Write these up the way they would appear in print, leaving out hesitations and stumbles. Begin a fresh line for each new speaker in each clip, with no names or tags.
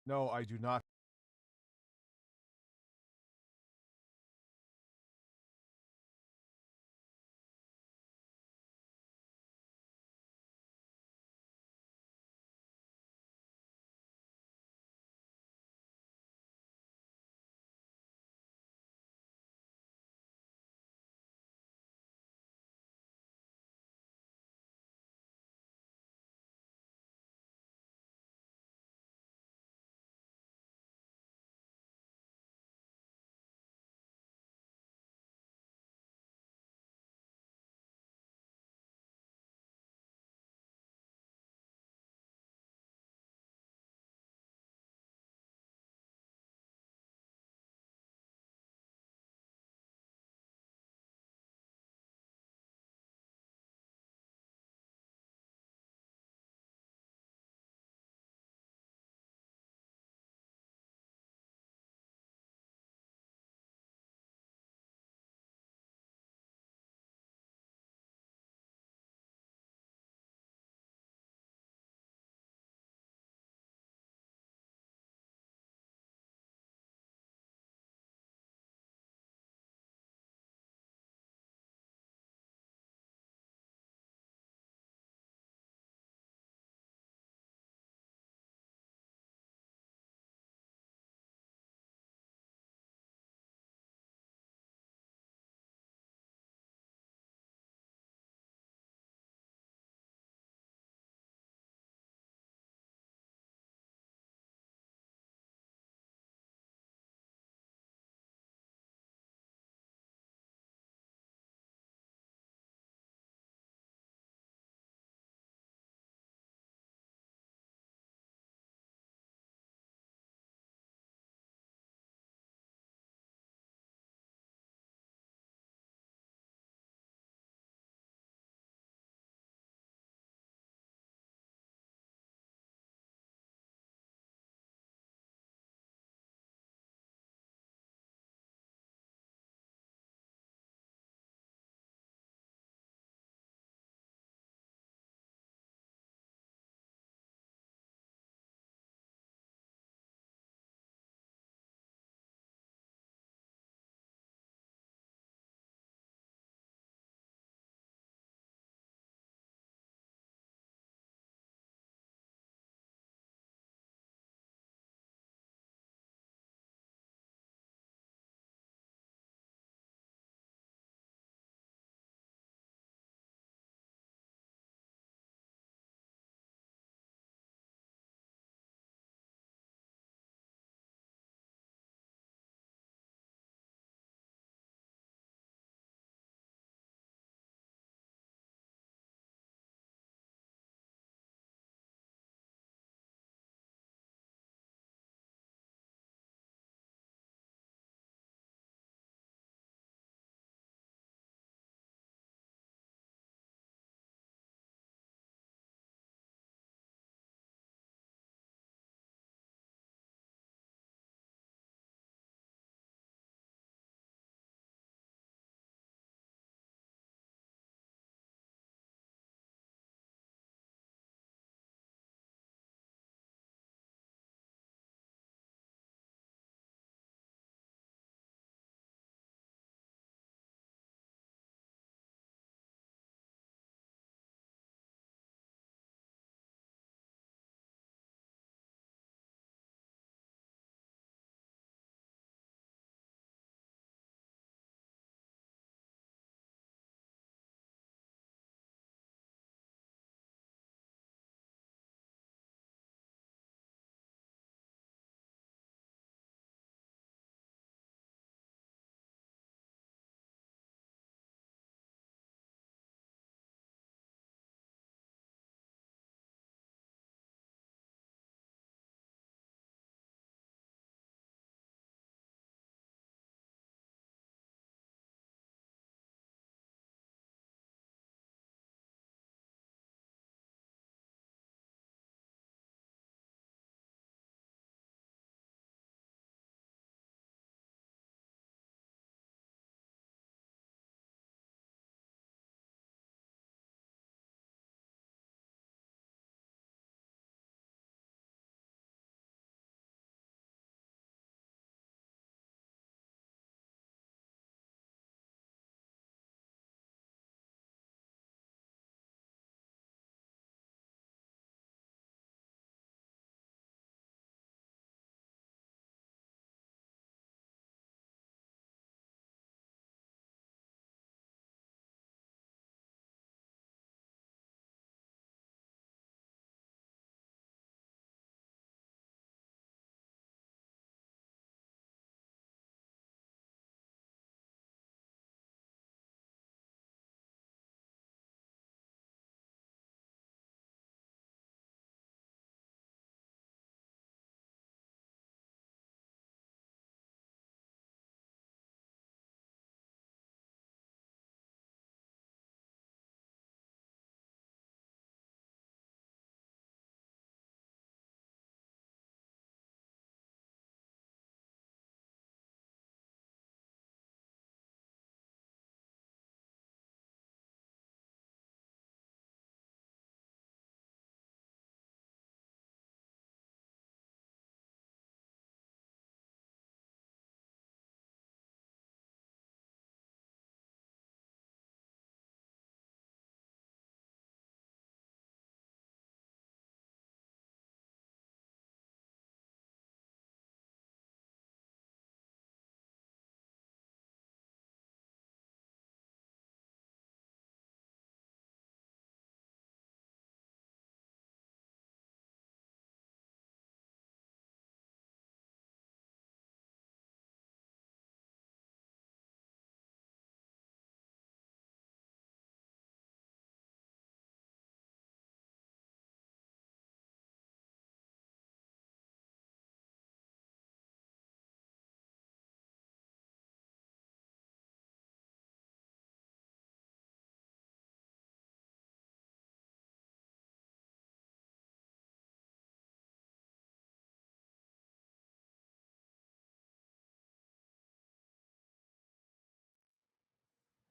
No, I do not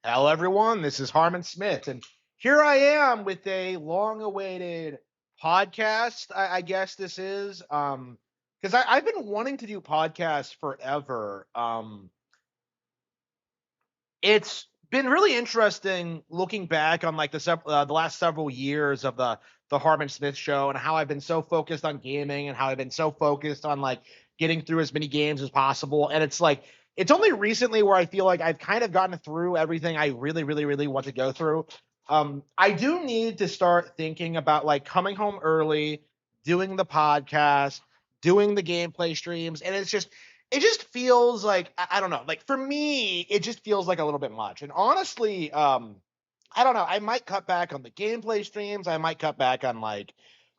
Hello, everyone. This is Harman Smith, and here I am with a long-awaited podcast. I guess this is because I've been wanting to do podcasts forever. It's been really interesting looking back on like the last several years of the Harman Smith show and how I've been so focused on gaming and how I've been so focused on like getting through as many games as possible. And it's like it's only recently where I feel like I've kind of gotten through everything I really want to go through. I do need to start thinking about like coming home early, doing the podcast, doing the gameplay streams, and it just feels like I don't know. Like for me, it just feels like a little bit much. And honestly, I don't know. I might cut back on the gameplay streams. I might cut back on like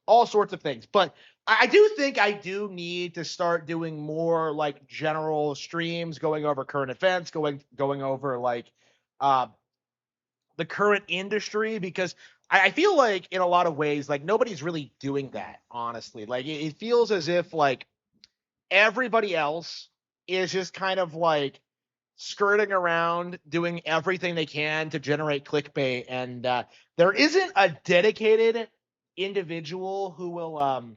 all sorts of things. But I do think I do need to start doing more like general streams, going over current events, going over like uh, the current industry because I feel like in a lot of ways like nobody's really doing that. Honestly, like it feels as if like everybody else is just kind of like skirting around doing everything they can to generate clickbait and there isn't a dedicated individual who will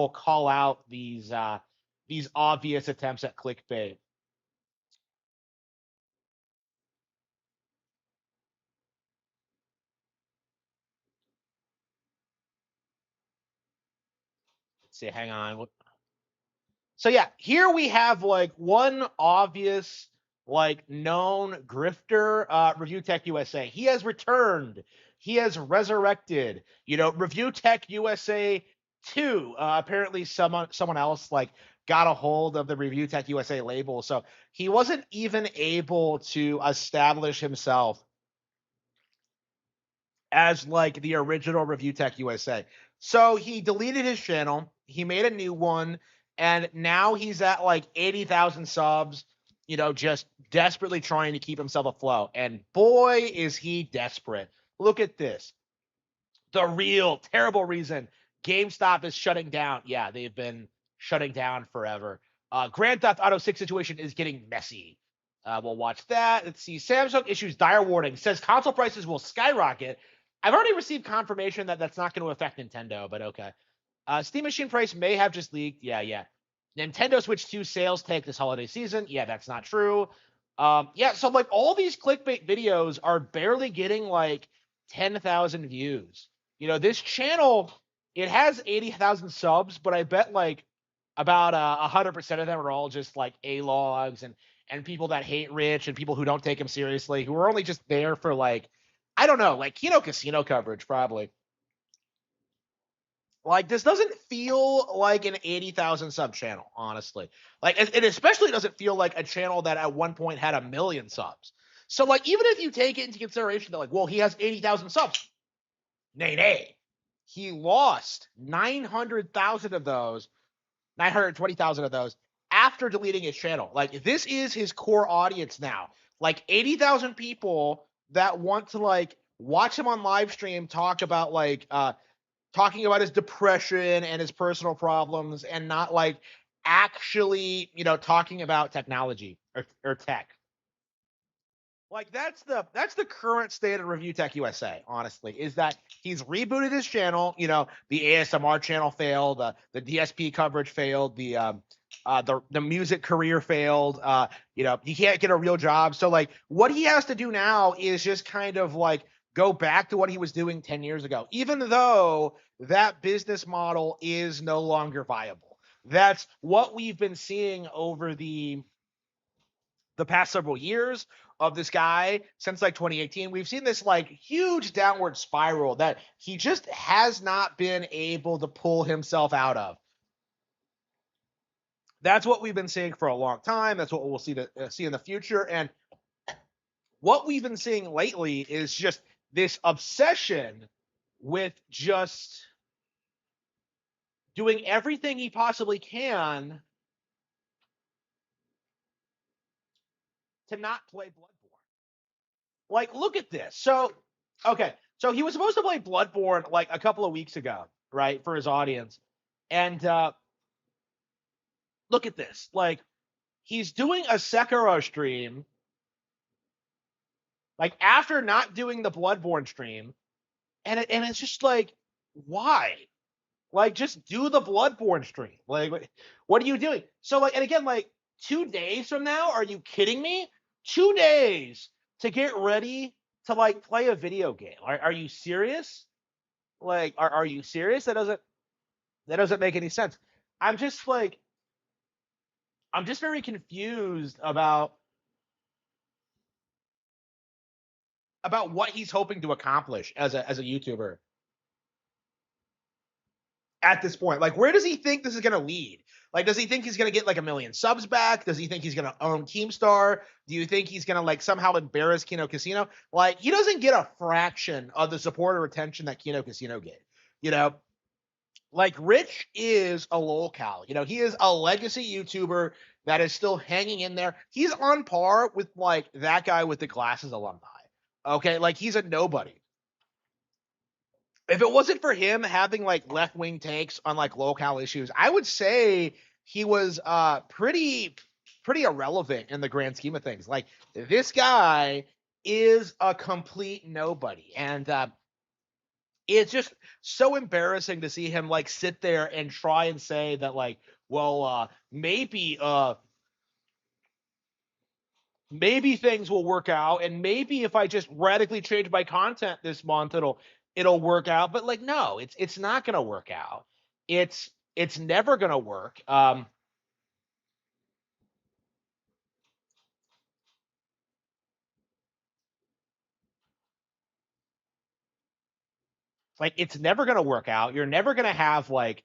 call out these obvious attempts at clickbait. Let's see, hang on. So yeah, here we have like one obvious, like known grifter, Review Tech USA. He has returned. He has resurrected. Review Tech USA 2. Apparently, someone else like got a hold of the Review Tech USA label, so he wasn't even able to establish himself as like the original Review Tech USA. So he deleted his channel, he made a new one, and now he's at like 80,000 subs, just desperately trying to keep himself afloat. And boy, is he desperate. Look at this. The real terrible reason GameStop is shutting down. Yeah, they've been shutting down forever. Grand Theft Auto 6 situation is getting messy. We'll watch that. Let's see. Samsung issues dire warning. Says console prices will skyrocket. I've already received confirmation that that's not going to affect Nintendo, but okay. Steam Machine price may have just leaked. Yeah. Nintendo Switch 2 sales take this holiday season. Yeah, that's not true. Yeah, so like all these clickbait videos are barely getting like 10,000 views. This channel, it has 80,000 subs, but I bet like about 100% of them are all just like A-logs and people that hate Rich and people who don't take him seriously, who are only just there for like, I don't know, like Kino Casino coverage, probably. Like this doesn't feel like an 80,000 sub channel, honestly. Like it especially doesn't feel like a channel that at one point had 1 million subs. So like even if you take it into consideration that like, well, he has 80,000 subs. Nay. He lost 900,000 of those, 920,000 of those after deleting his channel. Like this is his core audience now. Like 80,000 people that want to like watch him on live stream talk about like talking about his depression and his personal problems and not like actually, talking about technology or tech. Like that's the current state of Review Tech USA, honestly, is that he's rebooted his channel, the ASMR channel failed, the DSP coverage failed, the music career failed, he can't get a real job. So like what he has to do now is just kind of like go back to what he was doing 10 years ago, even though that business model is no longer viable. That's what we've been seeing over the past several years of this guy since like 2018. We've seen this like huge downward spiral that he just has not been able to pull himself out of. That's what we've been seeing for a long time. That's what we'll see in the future. And what we've been seeing lately is just this obsession with just doing everything he possibly can to not play Bloodborne. Like, look at this. So, okay, so he was supposed to play Bloodborne like a couple of weeks ago, right, for his audience, and look at this. Like, he's doing a Sekiro stream, like after not doing the Bloodborne stream, and it's just like, why? Like, just do the Bloodborne stream. Like, what are you doing? So, like, and again, like, 2 days from now, are you kidding me? 2 days to get ready to like play a video game. Are you serious? Like, are you serious? That doesn't make any sense. I'm just like, I'm just very confused about what he's hoping to accomplish as a YouTuber at this point. Like, where does he think this is going to lead? Like, does he think he's going to get like 1,000,000 subs back? Does he think he's going to own Keemstar? Do you think he's going to like somehow embarrass Kino Casino? Like, he doesn't get a fraction of the support or attention that Kino Casino gave. You know, like Rich is a lolcow. You know, he is a legacy YouTuber that is still hanging in there. He's on par with like that guy with the glasses alumni. Okay, like he's a nobody. If it wasn't for him having like left wing takes on like local issues, I would say he was pretty irrelevant in the grand scheme of things. Like this guy is a complete nobody, and it's just so embarrassing to see him like sit there and try and say that like, well, maybe things will work out, and maybe if I just radically change my content this month, it'll work out. But like, no, it's not gonna work out. It's never gonna work. Like it's never gonna work out. You're never gonna have like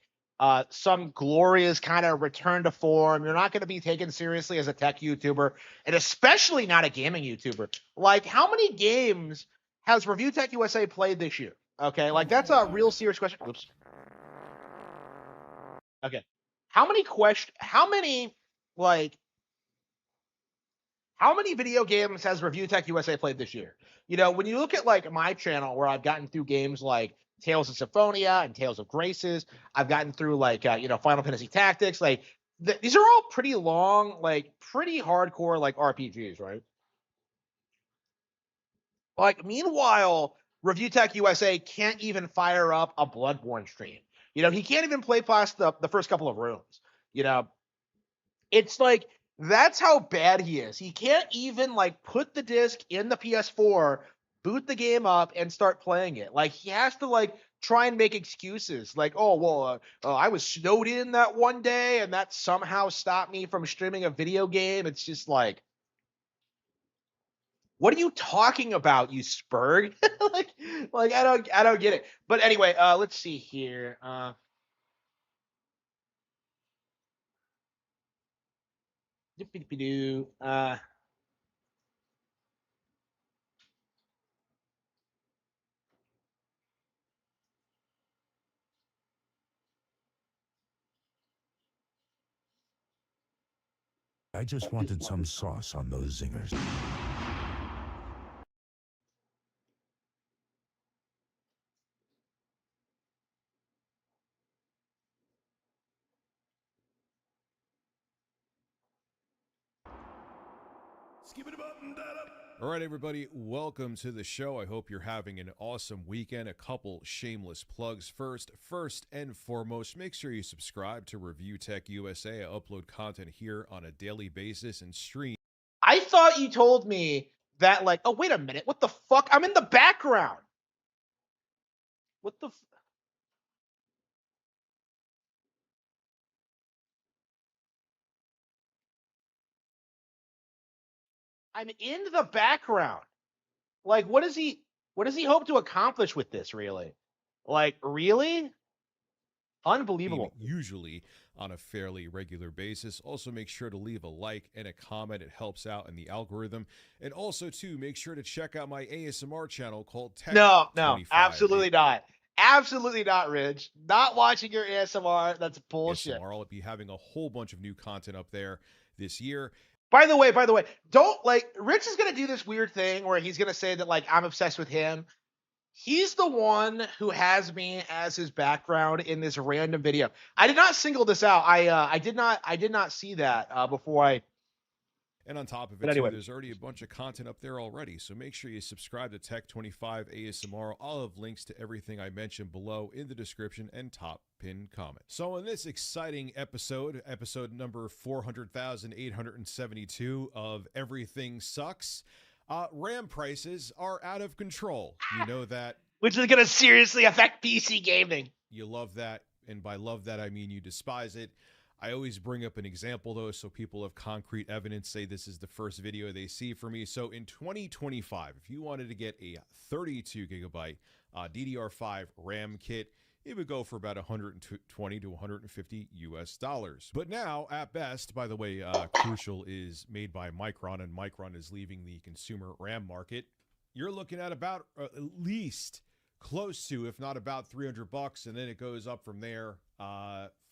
some glorious kind of return to form. You're not going to be taken seriously as a tech YouTuber, and especially not a gaming YouTuber. Like, how many games has Review Tech USA played this year? Okay, like that's a real serious question. Oops. Okay, like how many video games has Review Tech USA played this year? You know, when you look at like my channel where I've gotten through games like Tales of Symphonia and Tales of Graces, I've gotten through like Final Fantasy Tactics. Like these are all pretty long, like pretty hardcore like RPGs, right? Like meanwhile, Review Tech USA can't even fire up a Bloodborne stream. You know, he can't even play past the first couple of rooms. You know, it's like that's how bad he is. He can't even like put the disc in the PS4, boot the game up, and start playing it. Like he has to like try and make excuses. Like, oh well, I was snowed in that one day, and that somehow stopped me from streaming a video game. It's just like, what are you talking about, you spurg? like, I don't get it. But anyway, let's see here. Uh,
I just wanted some sauce on those zingers.
All right, everybody, welcome to the show. I hope you're having an awesome weekend. A couple shameless plugs first. First and foremost, make sure you subscribe to Review Tech USA. I upload content here on a daily basis and stream.
I thought you told me that, like, oh, wait a minute. What the fuck? I'm in the background. What the? I'm in the background. Like, what does he hope to accomplish with this, really? Like, really? Unbelievable.
Usually on a fairly regular basis. Also, make sure to leave a like and a comment. It helps out in the algorithm. And also, too, make sure to check out my ASMR channel called Tech
No,
25.
absolutely not. Absolutely not, Ridge. Not watching your ASMR. That's bullshit.
ASMR. I'll be having a whole bunch of new content up there this year.
By the way, don't like Rich is gonna do this weird thing where he's gonna say that like I'm obsessed with him. He's the one who has me as his background in this random video. I did not single this out. I did not see that before I
And on top of
But
it, too,
anyway.
there's already a bunch of content up there already. So make sure you subscribe to Tech25 ASMR. I'll have links to everything I mentioned below in the description and top pinned comment. So in this exciting episode number 400,872 of Everything Sucks, RAM prices are out of control. You know that.
Which is going to seriously affect PC gaming.
You love that. And by love that, I mean you despise it. I always bring up an example, though, so people have concrete evidence, say this is the first video they see from me. So in 2025, if you wanted to get a 32 gigabyte DDR5 RAM kit, it would go for about $120 to $150 US. But now, at best, by the way, Crucial is made by Micron, and Micron is leaving the consumer RAM market. You're looking at about at least close to, if not about $300, and then it goes up from there.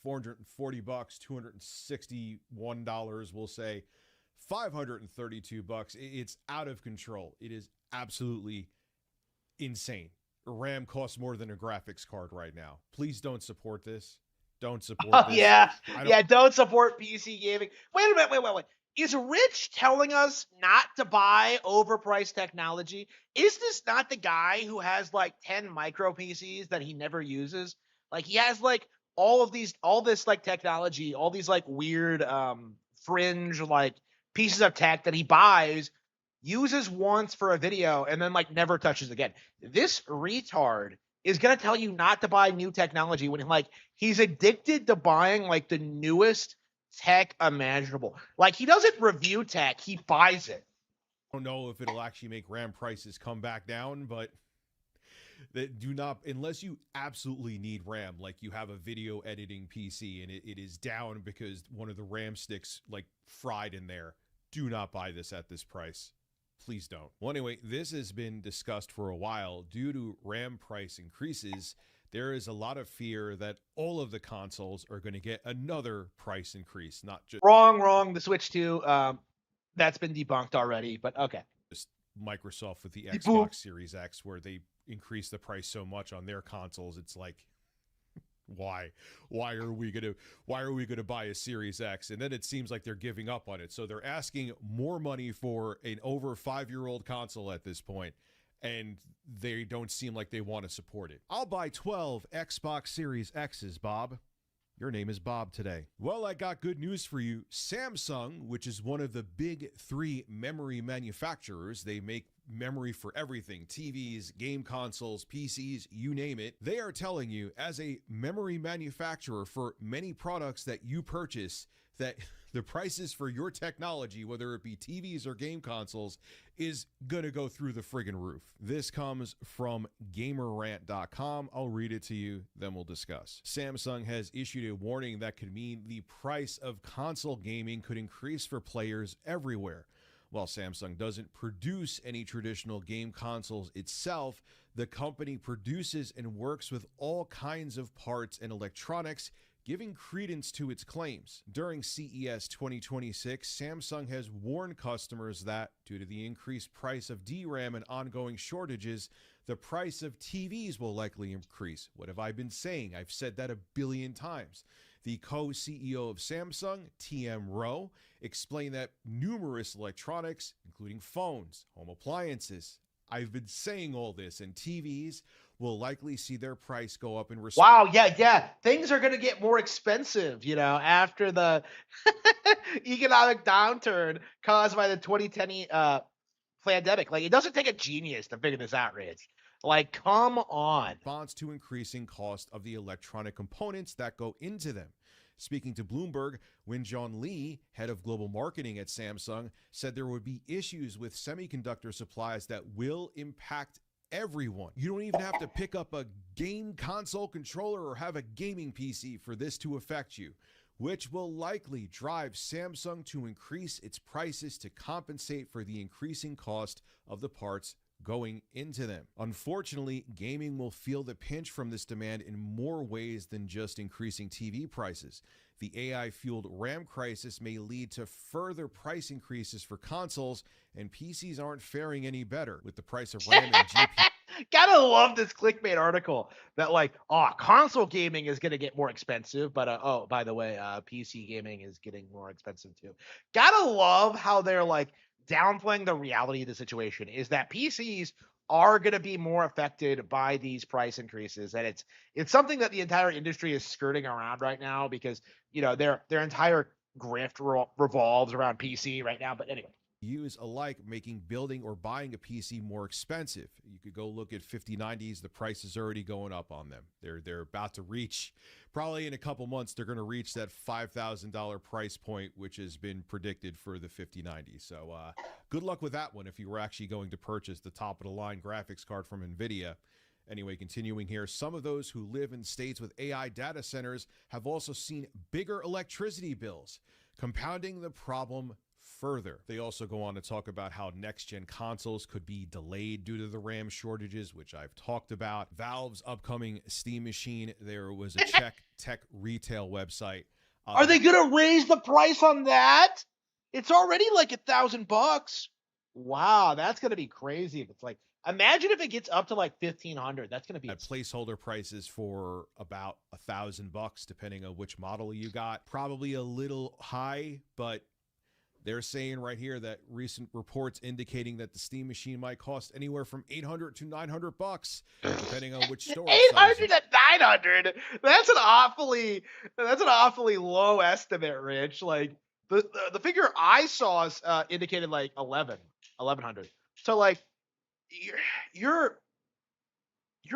$440, $261, we'll say $532. It's out of control. It is absolutely insane. RAM costs more than a graphics card right now. Please don't support this. Don't support this.
Don't support PC gaming. Wait a minute, wait. Is Rich telling us not to buy overpriced technology? Is this not the guy who has like 10 micro PCs that he never uses? Like he has like all this like technology, all these like weird fringe like pieces of tech that he buys, uses once for a video, and then like never touches again. This retard is gonna tell you not to buy new technology when like he's addicted to buying like the newest tech imaginable. Like he doesn't review tech, he buys it.
I don't know if it'll actually make RAM prices come back down, but that do not, unless you absolutely need RAM, like you have a video editing PC and it is down because one of the RAM sticks like fried in there, do not buy this at this price. Please don't. Well, anyway, this has been discussed for a while. Due to RAM price increases, there is a lot of fear that all of the consoles are going to get another price increase, not just
wrong. The Switch 2, that's been debunked already, but okay.
Just Microsoft with the Xbox Series X, where they increase the price so much on their consoles. It's like, why are we gonna buy a Series X? And then it seems like they're giving up on it, so they're asking more money for an over 5-year-old console at this point, and they don't seem like they want to support it. I'll buy 12 Xbox Series X's, Bob. Your name is Bob today. Well, I got good news for you. Samsung, which is one of the big 3 memory manufacturers, they make memory for everything, TVs, game consoles, PCs, you name it. They are telling you, as a memory manufacturer for many products that you purchase, that the prices for your technology, whether it be TVs or game consoles, is going to go through the friggin' roof. This comes from gamerrant.com. I'll read it to you, then we'll discuss. Samsung has issued a warning that could mean the price of console gaming could increase for players everywhere. While Samsung doesn't produce any traditional game consoles itself, the company produces and works with all kinds of parts and electronics, giving credence to its claims. During CES 2026, Samsung has warned customers that, due to the increased price of DRAM and ongoing shortages, the price of TVs will likely increase. What have I been saying? I've said that a billion times. The co-CEO of Samsung, TM Rowe, explained that numerous electronics, including phones, home appliances, I've been saying all this, and TVs will likely see their price go up in response.
Wow, yeah. Things are going to get more expensive, after the economic downturn caused by the 2010 pandemic. Like, it doesn't take a genius to figure this out, Rich. Like, come on.
Response to increasing cost of the electronic components that go into them. Speaking to Bloomberg, Wenjun Lee, head of global marketing at Samsung, said there would be issues with semiconductor supplies that will impact everyone. You don't even have to pick up a game console controller or have a gaming PC for this to affect you, which will likely drive Samsung to increase its prices to compensate for the increasing cost of the parts going into them. Unfortunately, gaming will feel the pinch from this demand in more ways than just increasing TV prices. The AI-fueled RAM crisis may lead to further price increases for consoles, and PCs aren't faring any better, with the price of RAM and GPU.
Gotta love this clickbait article that like, oh, console gaming is gonna get more expensive, but oh, by the way, PC gaming is getting more expensive too. Gotta love how they're like downplaying the reality of the situation. Is that PCs are gonna be more affected by these price increases, and it's something that the entire industry is skirting around right now because their entire revolves around PC right now. But anyway.
Use alike, making building or buying a PC more expensive. You could go look at 5090s. The price is already going up on them. They're about to reach, probably in a couple months, they're going to reach that $5,000 price point, which has been predicted for the 5090. So good luck with that one if you were actually going to purchase the top of the line graphics card from NVIDIA. Anyway, continuing here, some of those who live in states with AI data centers have also seen bigger electricity bills, compounding the problem further. They also go on to talk about how next-gen consoles could be delayed due to the RAM shortages, which I've talked about. Valve's upcoming Steam machine, there was a Czech tech retail website.
Are they gonna raise the price on that? It's already like $1,000. Wow, that's gonna be crazy. If it's like, imagine if it gets up to like 1,500. That's gonna be
at placeholder prices for about $1,000, depending on which model you got. Probably a little high, but they're saying right here that recent reports indicating that the Steam machine might cost anywhere from $800 to $900, depending on which store.
800 to 900. That's an awfully low estimate, Rich. Like the figure I saw indicated like 1,100. So like you're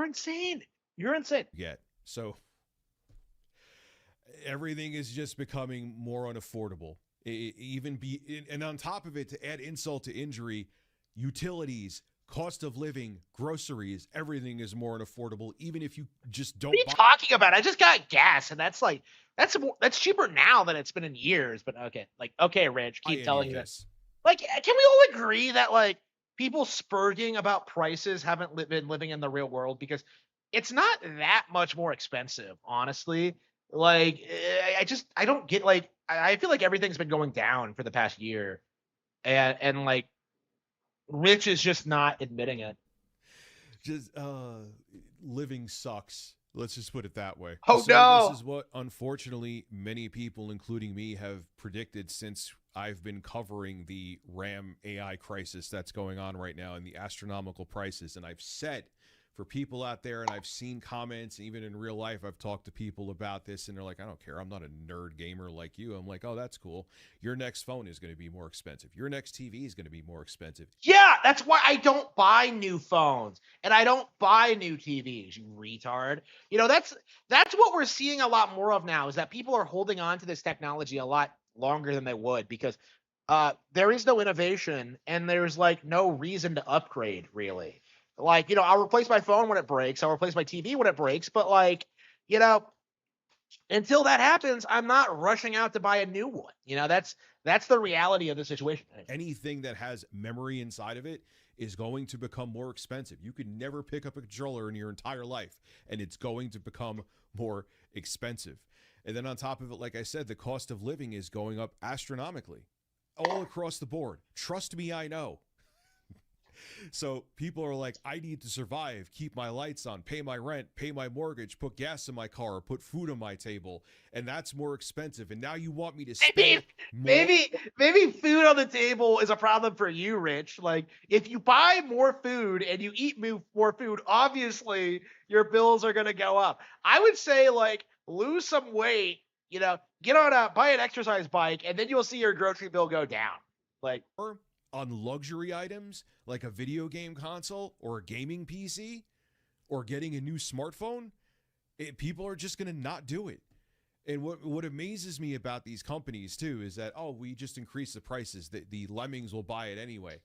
insane. You're insane.
Yeah. So everything is just becoming more unaffordable. And on top of it, to add insult to injury, utilities, cost of living, groceries, everything is more unaffordable, even if you just don't.
What are you talking about? I just got gas, and that's cheaper now than it's been in years. But okay, Rich, keep telling me this. Like, can we all agree that like people spurging about prices haven't been living in the real world, because it's not that much more expensive, honestly. Like, I don't get, like, I feel like everything's been going down for the past year, and like, Rich is just not admitting it.
Just living sucks. Let's just put it that way.
Oh, no.
This is what, unfortunately, many people, including me, have predicted since I've been covering the RAM AI crisis that's going on right now and the astronomical prices. And I've said, for people out there, and I've seen comments, even in real life, I've talked to people about this, and they're like, I don't care. I'm not a nerd gamer like you. I'm like, oh, that's cool. Your next phone is going to be more expensive. Your next TV is going to be more expensive.
Yeah, that's why I don't buy new phones, and I don't buy new TVs, you retard. That's what we're seeing a lot more of now, is that people are holding on to this technology a lot longer than they would, because there is no innovation, and there's like no reason to upgrade, really. Like, I'll replace my phone when it breaks. I'll replace my TV when it breaks. But like, until that happens, I'm not rushing out to buy a new one. That's the reality of the situation.
Anything that has memory inside of it is going to become more expensive. You could never pick up a controller in your entire life, and it's going to become more expensive. And then on top of it, like I said, the cost of living is going up astronomically all across the board. Trust me, I know. So people are like, I need to survive, keep my lights on, pay my rent, pay my mortgage, put gas in my car, put food on my table, and that's more expensive. And now you want me to spend
maybe food on the table is a problem for you, Rich. Like, if you buy more food and you eat more food, obviously your bills are going to go up. I would say, like, lose some weight, buy an exercise bike, and then you'll see your grocery bill go down. Like,
on luxury items like a video game console or a gaming PC or getting a new smartphone, people are just going to not do it. And what amazes me about these companies too is that, oh, we just increase the prices. The lemmings will buy it anyway.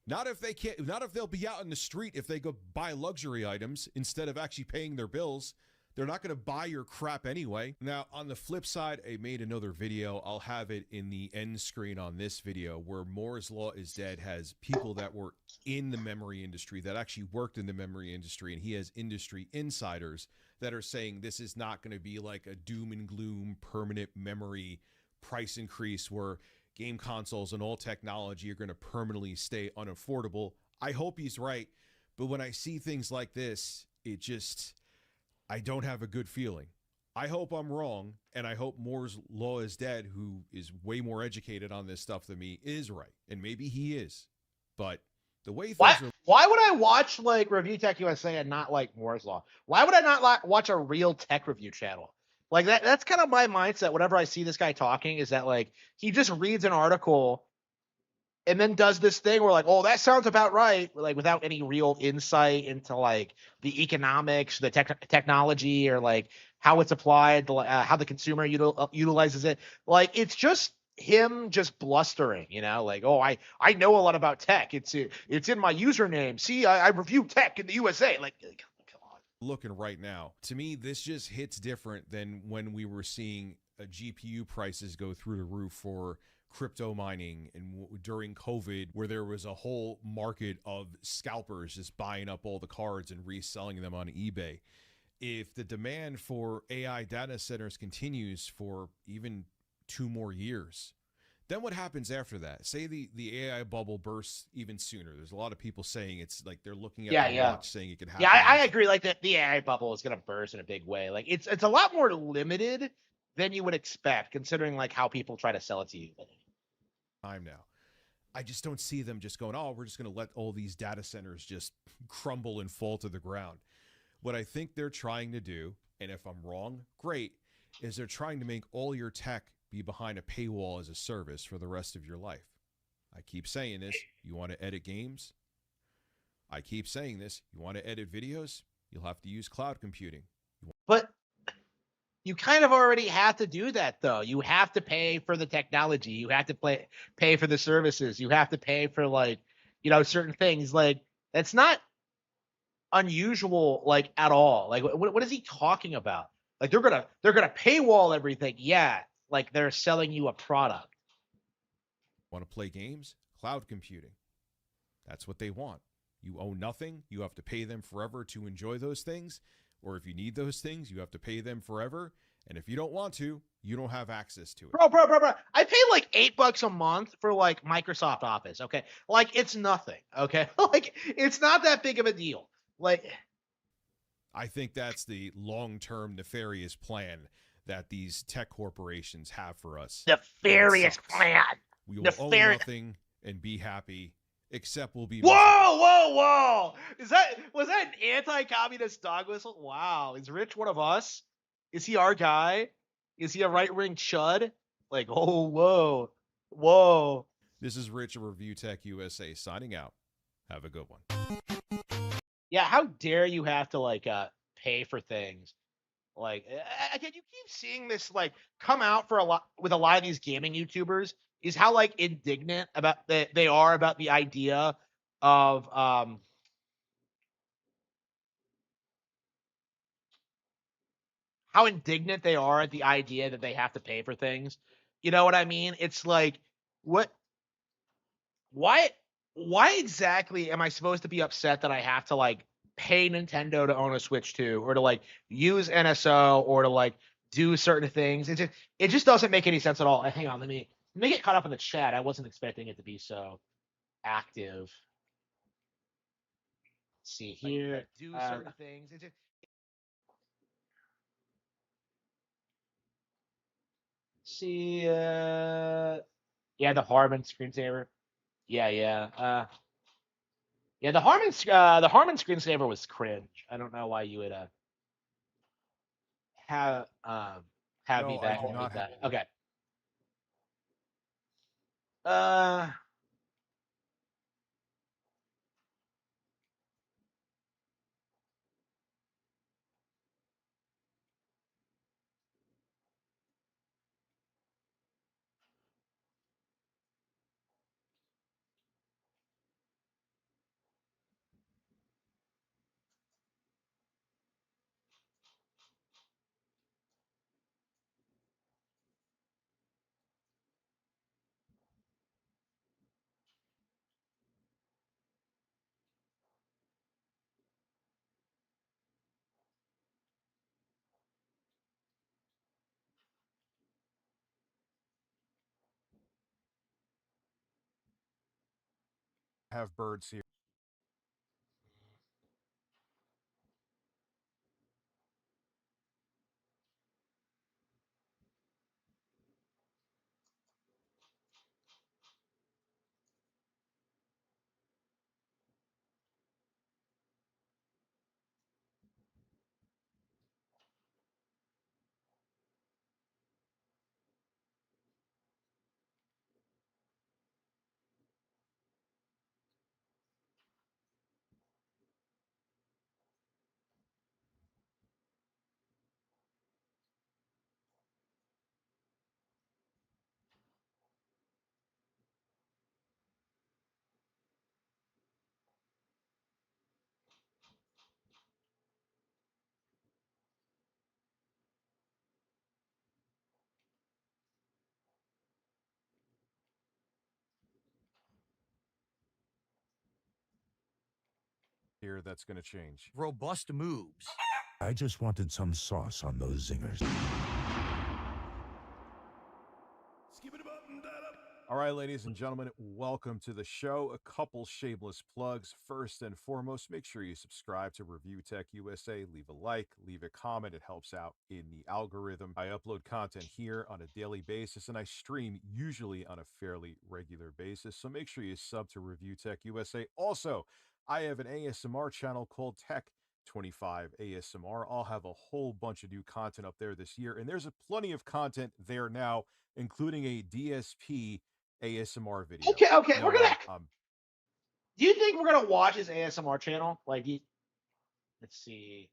Not if they'll be out in the street if they go buy luxury items instead of actually paying their bills. They're not going to buy your crap anyway. Now, on the flip side, I made another video. I'll have it in the end screen on this video, where Moore's Law is Dead has people that were in the memory industry, that actually worked in the memory industry, and he has industry insiders that are saying this is not going to be like a doom and gloom permanent memory price increase where game consoles and all technology are going to permanently stay unaffordable. I hope he's right. But when I see things like this, it just, I don't have a good feeling. I hope I'm wrong, and I hope Moore's Law is Dead, who is way more educated on this stuff than me, is right. And maybe he is. But the way
Why?
things are,
Why would I watch like Review Tech USA and not like Moore's Law? Why would I not watch a real tech review channel? Like that's kind of my mindset. Whenever I see this guy talking, is that like he just reads an article and then does this thing where like, oh, that sounds about right, like without any real insight into like the economics, the technology, or like how it's applied, how the consumer utilizes it. Like it's just him just blustering, like, oh, I know a lot about tech. It's in my username. See, I review tech in the USA. Like, come on.
looking right now, to me, this just hits different than when we were seeing GPU prices go through the roof for crypto mining and during COVID, where there was a whole market of scalpers just buying up all the cards and reselling them on eBay. If the demand for AI data centers continues for even 2 more years, then what happens after that? Say the AI bubble bursts even sooner. There's a lot of people saying it's like they're looking at their watch saying it could happen.
Yeah, I agree. Like the AI bubble is going to burst in a big way. Like it's a lot more limited than you would expect, considering like how people try to sell it to you.
Time now. I just don't see them just going, oh, we're just going to let all these data centers just crumble and fall to the ground. What I think they're trying to do, and if I'm wrong, great, is they're trying to make all your tech be behind a paywall as a service for the rest of your life. I keep saying this. You want to edit games? I keep saying this. You want to edit videos? You'll have to use cloud computing.
But you kind of already have to do that, though. You have to pay for the technology. You have to pay for the services. You have to pay for like, certain things. Like that's not unusual, like at all. Like what is he talking about? Like they're gonna paywall everything. Yeah, like they're selling you a product.
Want to play games? Cloud computing. That's what they want. You own nothing. You have to pay them forever to enjoy those things. Or if you need those things, you have to pay them forever. And if you don't want to, you don't have access to it.
Bro. I pay like $8 a month for like Microsoft Office. Okay. Like it's nothing. Okay. Like it's not that big of a deal. Like
I think that's the long-term nefarious plan that these tech corporations have for us.
Nefarious plan.
We will own nothing and be happy, except we'll be.
Whoa! Was that an anti-communist dog whistle? Wow. Is Rich one of us? Is he our guy? Is he a right-wing chud? Like, oh, whoa.
This is Rich of Review Tech USA signing out. Have a good one.
Yeah, how dare you have to like pay for things? Like again, you keep seeing this like come out for a lot with a lot of these gaming YouTubers is how like indignant about they are about the idea of how indignant they are at the idea that they have to pay for things. You know what I mean? It's like what why why exactly am I supposed to be upset that I have to like pay Nintendo to own a Switch 2 or to like use NSO or to like do certain things? It just doesn't make any sense at all. Hang on, let me get caught up in the chat. I wasn't expecting it to be so active. Let's see here. Like, do certain things. See yeah, the Harman screensaver. Yeah. Yeah, the Harman screensaver was cringe. I don't know why you would have have me back. Okay. Uh
Have birds here. here that's going to change.
Robust moves.
I just wanted some sauce on those zingers.
All right, ladies and gentlemen, welcome to the show. A couple shameless plugs. First and foremost, make sure you subscribe to Review Tech USA. Leave a like, leave a comment. It helps out in the algorithm. I upload content here on a daily basis, and I stream usually on a fairly regular basis. So make sure you sub to Review Tech USA. Also, I have an ASMR channel called Tech 25 ASMR. I'll have a whole bunch of new content up there this year, and there's plenty of content there now, including a DSP ASMR video.
Okay,
No,
we're gonna.
um,
Do you think we're gonna watch his ASMR channel? Like, let's see.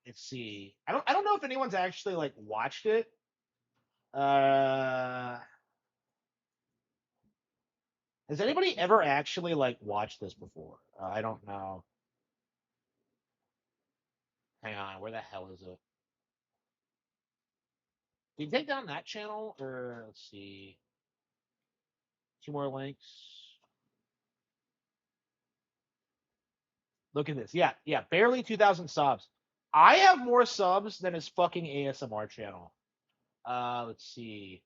Let's see. I don't know if anyone's actually like watched it. Has anybody ever actually like watched this before? I don't know. Hang on, where the hell is it? Did you take down that channel, or let's see. Two more links. Look at this. Yeah, barely 2,000 subs. I have more subs than his fucking ASMR channel. Let's see.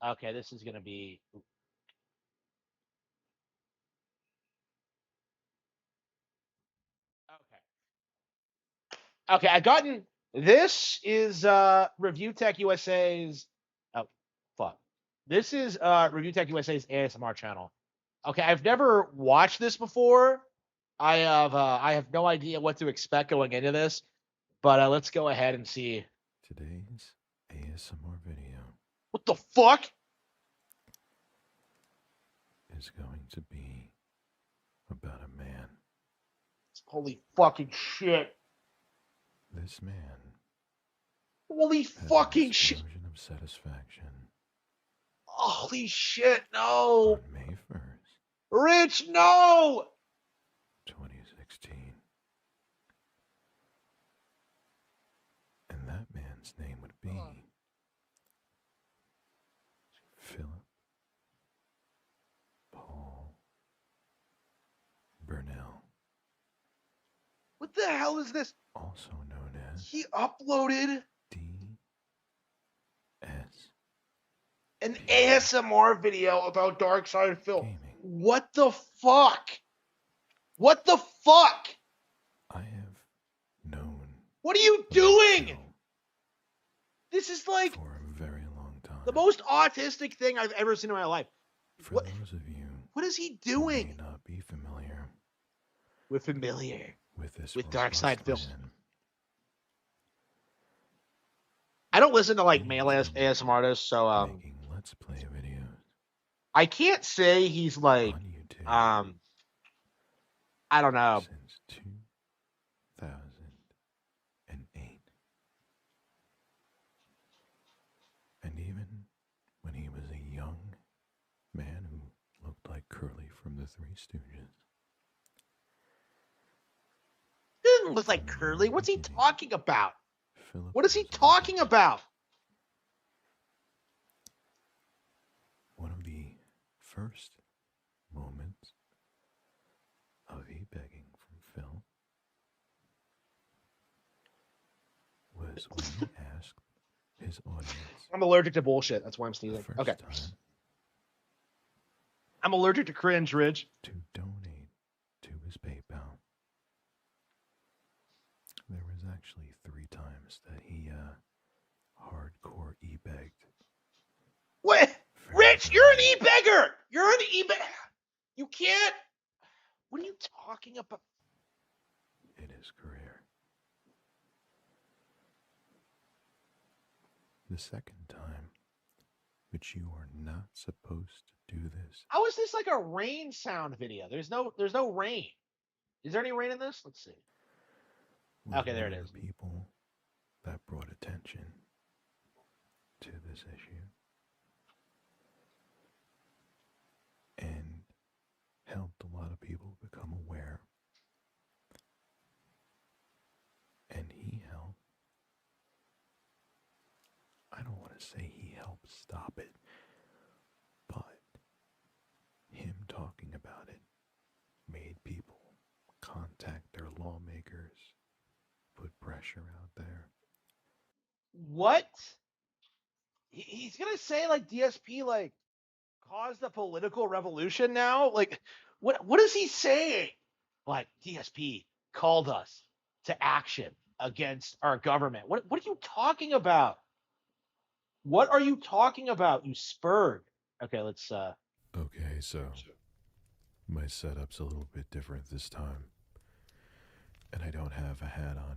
Okay, this is gonna be. Okay, I've gotten. This is Review Tech USA's. Oh, fuck. This is Review Tech USA's ASMR channel. Okay, I've never watched this before. I have no idea what to expect going into this, but let's go ahead and see.
today's ASMR video
What the fuck?
is going to be about a man.
Holy fucking shit.
This man
Holy
had
fucking
an
shit.
explosion of satisfaction
Holy shit, no.
on May 1st,
Rich, no.
2016. And that man's name would be Philip Paul Burnell,
What the hell is this?
also known as
He uploaded
DS
an ASMR video about Dark Side of Phil.
Gaming.
What the fuck? What the fuck?
I have known
What are you
about
doing?
Phil
This is like
for a very long time.
the most autistic thing I've ever seen in my life.
For
What?
those of you
What is he
who may
doing?
not be familiar
We're familiar
with this
with Dark Side
robust
Phil.
man,
I don't listen to like
he's
male
been
ASMR artists, so
making Let's Play videos
I can't say he's like
on YouTube
I don't know.
since 2008. And even when he was a young man who looked like Curly from the Three Stooges,
He doesn't look like Curly. What's he talking about?
Philip
What is he
was
talking about?
one of the first moments of e-begging from Phil was when he asked his audience
I'm allergic to bullshit. That's why I'm
the
sneezing.
first
Okay.
time
I'm allergic to cringe, Ridge.
to donate to his PayPal. There was actually 3 times that he hardcore e-begged.
What? Rich, you're an e-beggar. You're an e-beggar. You can't. What are you talking about?
in his career. The second time, which you are not supposed to do this,
How is this like a rain sound video? There's no rain. Is there any rain in this? Let's see.
was
Okay, there
one
it
of
is.
the people that brought attention to this issue and helped a lot of people become aware. And he helped. I don't want to say he helped stop it, but pressure out there.
What? He's gonna say like DSP like caused a political revolution now? Like, what is he saying? Like DSP called us to action against our government. What are you talking about? What are you talking about, you spurg? Okay, let's
Okay, so my setup's a little bit different this time. And I don't have a hat on.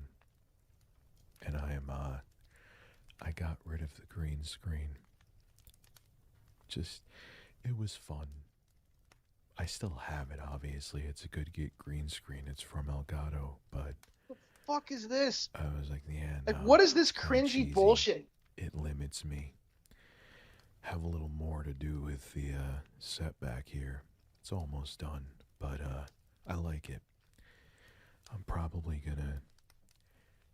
And I got rid of the green screen. Just, it was fun. I still have it, obviously. It's a good green screen. It's from Elgato, but
fuck is this?
I was like, yeah,
Like,
no,
what is this
it's kinda
cringy
cheesy.
bullshit?
It limits me. Have a little more to do with the set back here. It's almost done, but I like it. I'm probably gonna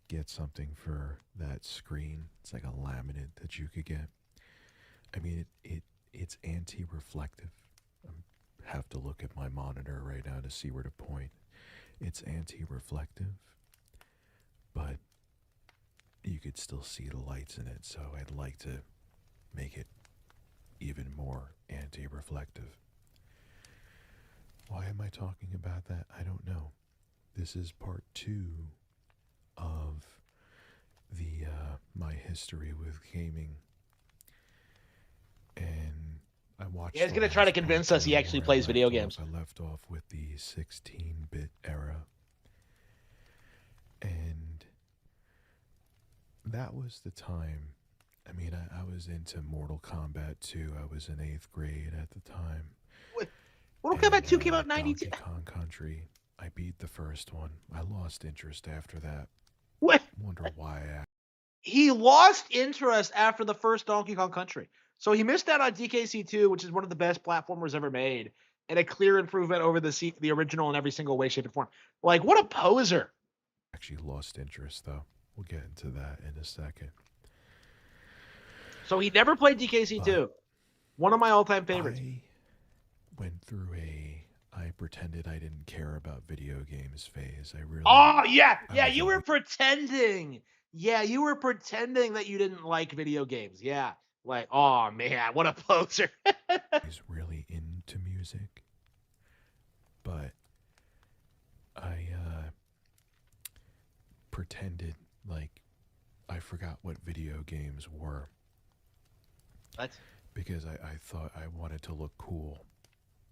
get something for that screen. It's like a laminate that you could get. I mean, it's anti-reflective. I have to look at my monitor right now to see where to point. It's anti-reflective, but you could still see the lights in it, so I'd like to make it even more anti-reflective. Why am I talking about that? I don't know. This is part 2 of the my history with gaming, and I watched.
Yeah, he's gonna try to convince us he actually plays video games.
I left off with the 16-bit era, and that was the time. I mean, I was into Mortal Kombat 2. I was in 8th grade at the time.
Mortal Kombat 2 came out in
Donkey
92.
Kong Country. I beat the first one. I lost interest after that.
What?
Wonder why.
He lost interest after the first Donkey Kong Country. So he missed out on DKC2, which is one of the best platformers ever made, and a clear improvement over the original in every single way, shape, and form. Like, what a poser.
Actually lost interest, though. We'll get into that in a second.
So he never played DKC2. One of my all-time favorites.
I went through I pretended I didn't care about video games phase. I really.
Oh, yeah. Yeah, you were pretending. Yeah, you were pretending that you didn't like video games. Yeah. Like, oh, man, what a poser.
He's really into music. But I pretended like I forgot what video games were.
What?
Because I thought I wanted to look cool.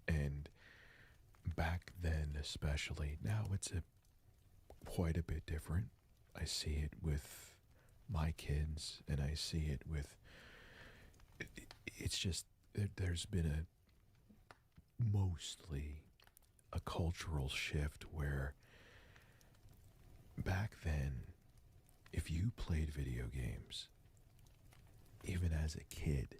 And back then especially, now it's quite a bit different. I see it with my kids, and I see it with it's just there's been mostly a cultural shift where back then, if you played video games, even as a kid,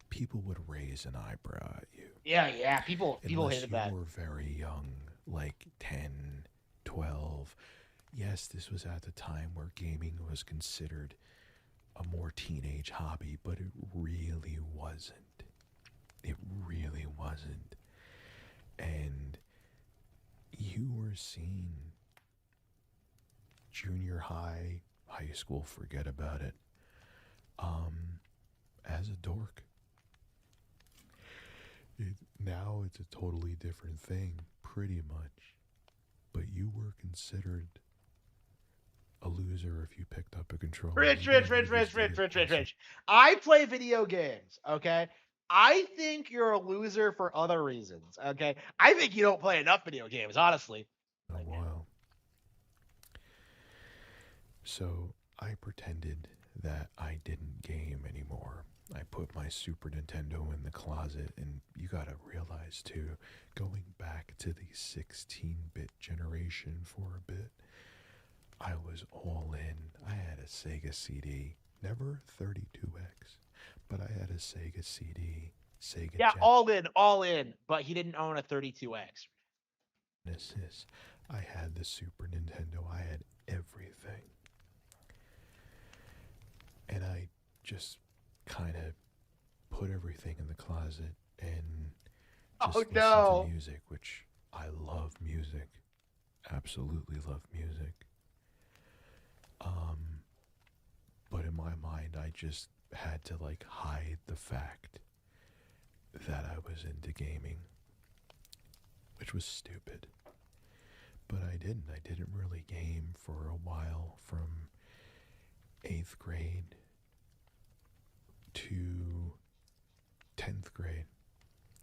people would raise an eyebrow at you.
Yeah, people hated that.
Unless you were very young, like 10, 12. Yes, this was at the time where gaming was considered a more teenage hobby, but it really wasn't. It really wasn't. And you were seen junior high, high school, forget about it, as a dork. Now it's a totally different thing, pretty much. But you were considered a loser if you picked up a controller.
Rich. I play video games, okay? I think you're a loser for other reasons, okay? I think you don't play enough video games, honestly.
A while. So I pretended that I didn't game anymore. I put my Super Nintendo in the closet, and you gotta realize too, going back to the 16-bit generation for a bit, I was all in. I had a Sega CD, never 32X, but I had a Sega CD, Sega
Yeah,
Genesis.
all in, but he didn't own a 32X.
I had the Super Nintendo, I had everything. And I just kind of put everything in the closet and just listen to music, which I I love music. Absolutely love music. But in my mind, I just had to like hide the fact that I was into gaming, which was stupid. But I didn't. I didn't really game for a while from 8th grade to 10th grade.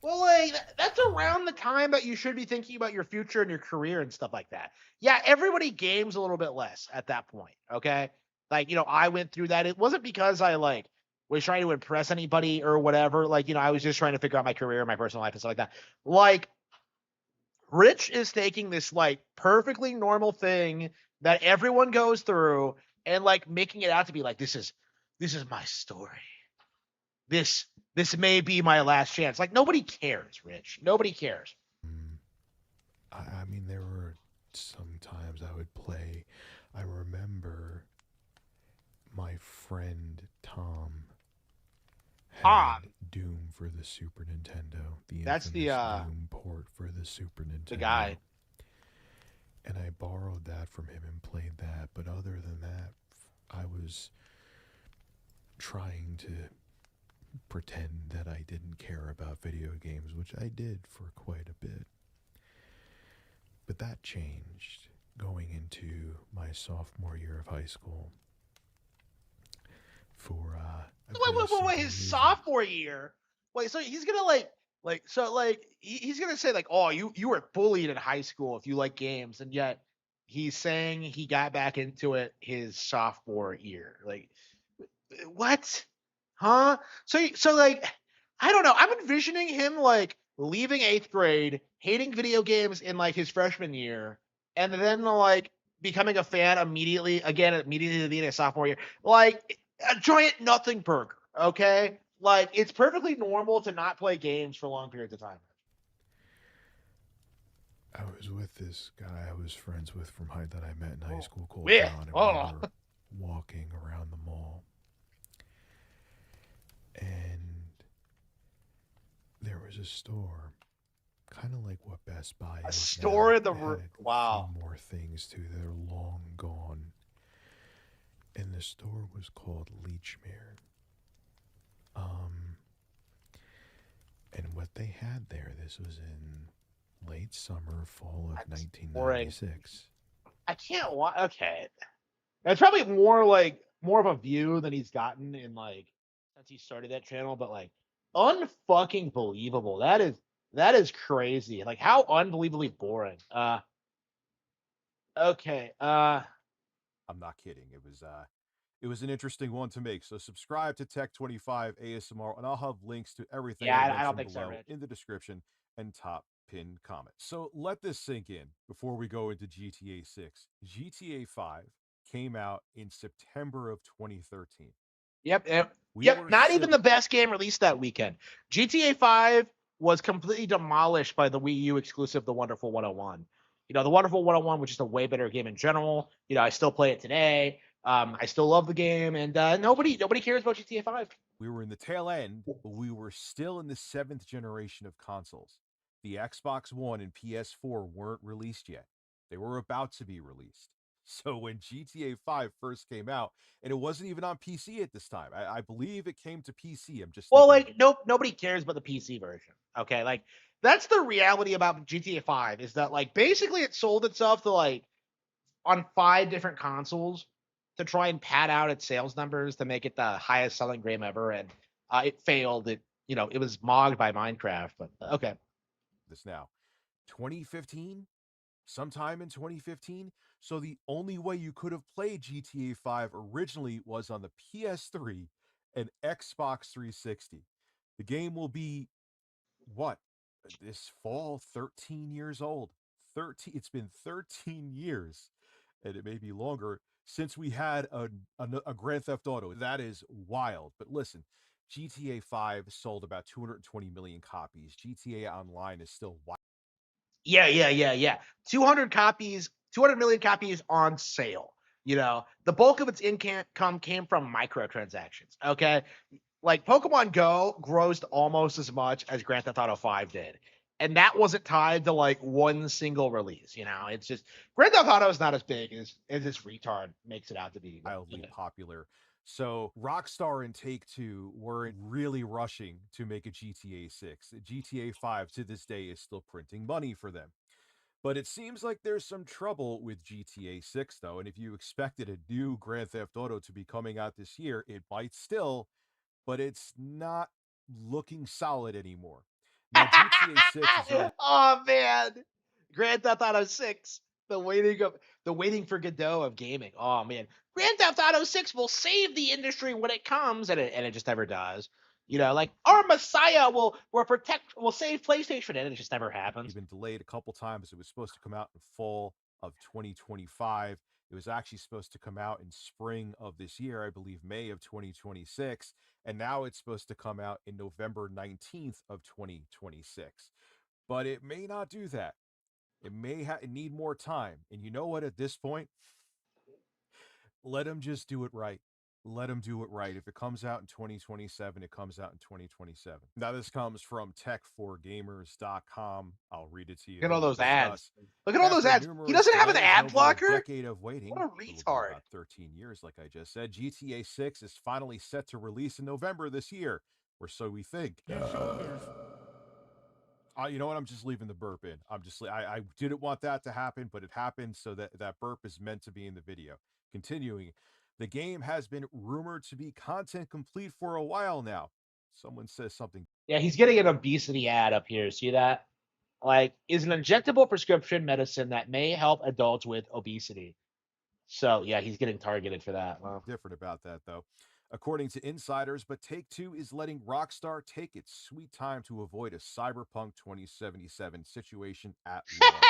Well, like that's around the time that you should be thinking about your future and your career and stuff like that. Yeah, everybody games a little bit less at that point. Okay, like I went through that. It wasn't because I like was trying to impress anybody or whatever. Like I was just trying to figure out my career, my personal life, and stuff like that. Like Rich is taking this like perfectly normal thing that everyone goes through and like making it out to be like this is my story. This may be my last chance. Like nobody cares, Rich. Nobody cares.
I mean, there were some times I would play. I remember my friend Tom had Doom for the Super Nintendo. The
That's the
infamous Doom port for the Super Nintendo.
the guy.
And I borrowed that from him and played that. But other than that, I was trying to pretend that I didn't care about video games, which I did for quite a bit. But that changed going into my sophomore year of high school. For
Wait, his sophomore year. Wait, so he's gonna he's gonna say like, oh, you were bullied in high school if you like games, and yet he's saying he got back into it his sophomore year. Like, what? Huh? So like, I don't know. I'm envisioning him like leaving 8th grade, hating video games in like his freshman year, and then like becoming a fan immediately at the beginning of sophomore year. Like a giant nothing burger. Okay, like it's perfectly normal to not play games for long periods of time.
I was with this guy I was friends with from that I met in high school called
Yeah.
John, and
Oh.
we were walking around the mall, and there was a store, kind of like what Best Buy
A
is
store
now.
in the
It had
wow.
a few more things too that are long gone, and the store was called Leechmere. And what they had there, this was in late summer, fall of 1996.
I can't watch. Okay, it's probably more of a view than he's gotten in like since he started that channel, but like unfucking believable. That is crazy. Like how unbelievably boring. Okay.
I'm not kidding. It was an interesting one to make. So subscribe to Tech25 ASMR, and I'll have links to everything
Yeah,
I
I
mentioned
don't think so,
below
Rich.
in the description and top pinned comment. So let this sink in before we go into GTA 6. GTA 5 came out in September of 2013.
Yep.
We were
Not
still
even the best game released that weekend. GTA 5 was completely demolished by the Wii U exclusive, The Wonderful 101. The Wonderful 101, which is a way better game in general. I still play it today. I still love the game, and nobody cares about GTA 5.
we were in the tail end, but we were still in the 7th generation of consoles. The Xbox One and PS4 weren't released yet. They were about to be released. So when GTA 5 first came out, and it wasn't even on PC at this time, I believe it came to PC. I'm just
Well,
thinking,
like nobody cares about the PC version. Okay, like that's the reality about GTA 5 is that like basically it sold itself to like on 5 different consoles to try and pad out its sales numbers to make it the highest selling game ever, and it failed. It was mogged by Minecraft, but okay.
this now. 2015, sometime in 2015. So the only way you could have played GTA 5 originally was on the PS3 and Xbox 360. The game will be what? This fall 13 years old. 13 It's been 13 years, and it may be longer since we had a Grand Theft Auto. That is wild. But listen, GTA 5 sold about 220 million copies. GTA Online is still wild.
Yeah. 200 million copies on sale. The bulk of its income came from microtransactions. Okay. Like Pokemon Go grossed almost as much as Grand Theft Auto 5 did. and that wasn't tied to like one single release. It's just Grand Theft Auto is not as big as this retard makes it out to be.
Wildly popular. So Rockstar and Take-Two weren't really rushing to make a GTA 6. GTA 5 to this day is still printing money for them. But it seems like there's some trouble with GTA 6, though. And if you expected a new Grand Theft Auto to be coming out this year, it might still, but it's not looking solid anymore. Now, GTA 6 is only.
Oh man, Grand Theft Auto 6, the waiting for Godot of gaming. Oh man, Grand Theft Auto 6 will save the industry when it comes, and it just never does. Like our Messiah will save PlayStation, and it just never happens.
Been delayed a couple times. It was supposed to come out in fall of 2025. It was actually supposed to come out in spring of this year, I believe May of 2026, and now it's supposed to come out in November 19th of 2026. But it may not do that. It may need more time. And you know what? At this point, let them just do it right. Let them do it right. If it comes out in 2027, it comes out in 2027. Now, this comes from tech4gamers.com. I'll read it to you.
Look at all those ads. Look at all those
After
ads. He
numerous
doesn't have an
delays
ad
and over
blocker?
A decade of waiting.
What a
it'll be
retard.
About 13 years, like I just said. GTA 6 is finally set to release in November this year, or so we think. You know what? I'm just leaving the burp in. I didn't want that to happen, but it happened, so that burp is meant to be in the video. Continuing, the game has been rumored to be content complete for a while now. Someone says something.
Yeah, he's getting an obesity ad up here. See that? Like, is an injectable prescription medicine that may help adults with obesity. So, yeah, he's getting targeted for that. Wow.
Different about that, though. According to insiders, but Take-Two is letting Rockstar take its sweet time to avoid a Cyberpunk 2077 situation at launch.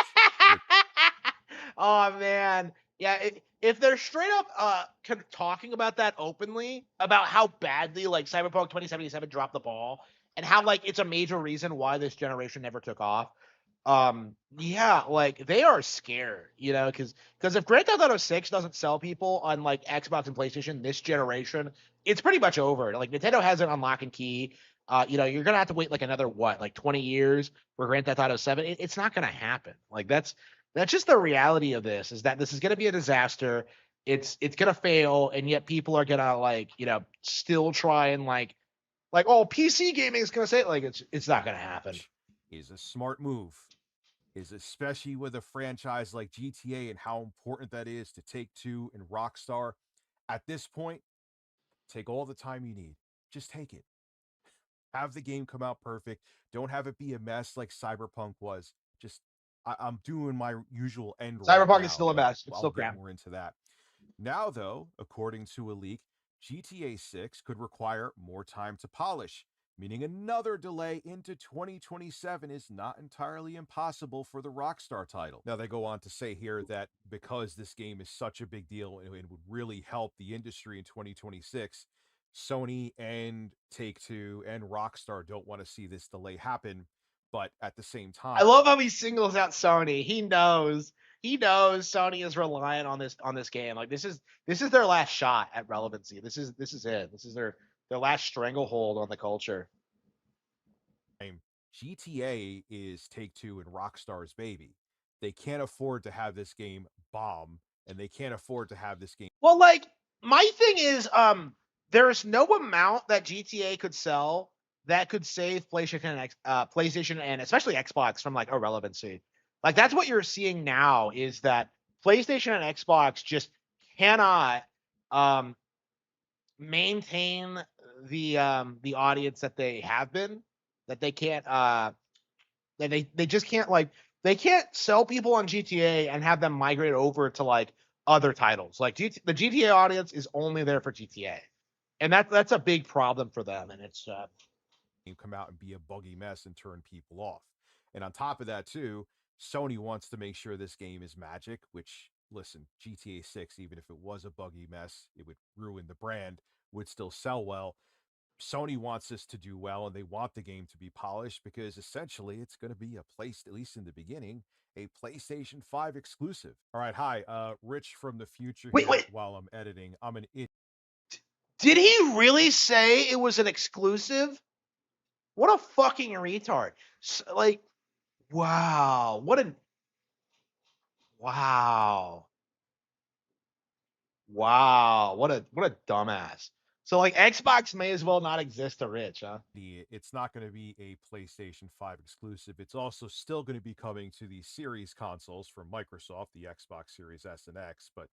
Oh, man. Yeah, if they're straight up talking about that openly, about how badly, like, Cyberpunk 2077 dropped the ball, and how, like, it's a major reason why this generation never took off, yeah, like, they are scared, because if Grand Theft Auto 6 doesn't sell people on, like, Xbox and PlayStation this generation, it's pretty much over. Like, Nintendo has an unlock and key. You're gonna have to wait like another 20 years for Grand Theft Auto 7. It's not gonna happen. Like, that's just the reality of this, is that this is gonna be a disaster. It's gonna fail, and yet people are gonna still try and like oh, PC gaming is gonna say it. Like, it's not gonna happen.
Is a smart move. Is especially with a franchise like GTA and how important that is to Take-Two and Rockstar. At this point, take all the time you need. Just take it. Have the game come out perfect. Don't have it be a mess like Cyberpunk was. Just, I'm doing my usual end.
Cyberpunk
right now,
is still a mess. It's still crap.
More into that. Now, though, according to a leak, GTA 6 could require more time to polish, meaning another delay into 2027 is not entirely impossible for the Rockstar title. Now, they go on to say here that because this game is such a big deal and it would really help the industry in 2026, Sony and Take-Two and Rockstar don't want to see this delay happen. But at the same time,
I love how he singles out Sony. He knows Sony is relying on this game. Like, this is their last shot at relevancy. This is it. This is their last stranglehold on the culture.
GTA is Take-Two and Rockstar's baby. They can't afford to have this game bomb, and they can't afford to have this game.
Well, like, my thing is, there's no amount that GTA could sell that could save PlayStation and especially Xbox from like irrelevancy. Like, that's what you're seeing now, is that PlayStation and Xbox just cannot maintain the audience that they have been. That they can't that they just can't, like, they can't sell people on GTA and have them migrate over to like other titles. Like, the GTA audience is only there for GTA, and that's a big problem for them. And it's
come out and be a buggy mess and turn people off. And on top of that, too, Sony wants to make sure this game is magic, which, listen, GTA 6, even if it was a buggy mess, it would ruin the brand, would still sell well. Sony wants this to do well, and they want the game to be polished because essentially it's going to be a place, at least in the beginning, a PlayStation 5 exclusive. All right, hi, Rich from the future.
Wait.
While I'm editing, I'm an idiot.
Did he really say it was an exclusive? What a fucking retard. Like, Wow. Wow. Wow. What a dumbass. So like Xbox may as well not exist to Rich, huh?
It's not going to be a PlayStation 5 exclusive. It's also still going to be coming to the series consoles from Microsoft, the Xbox Series S and X, but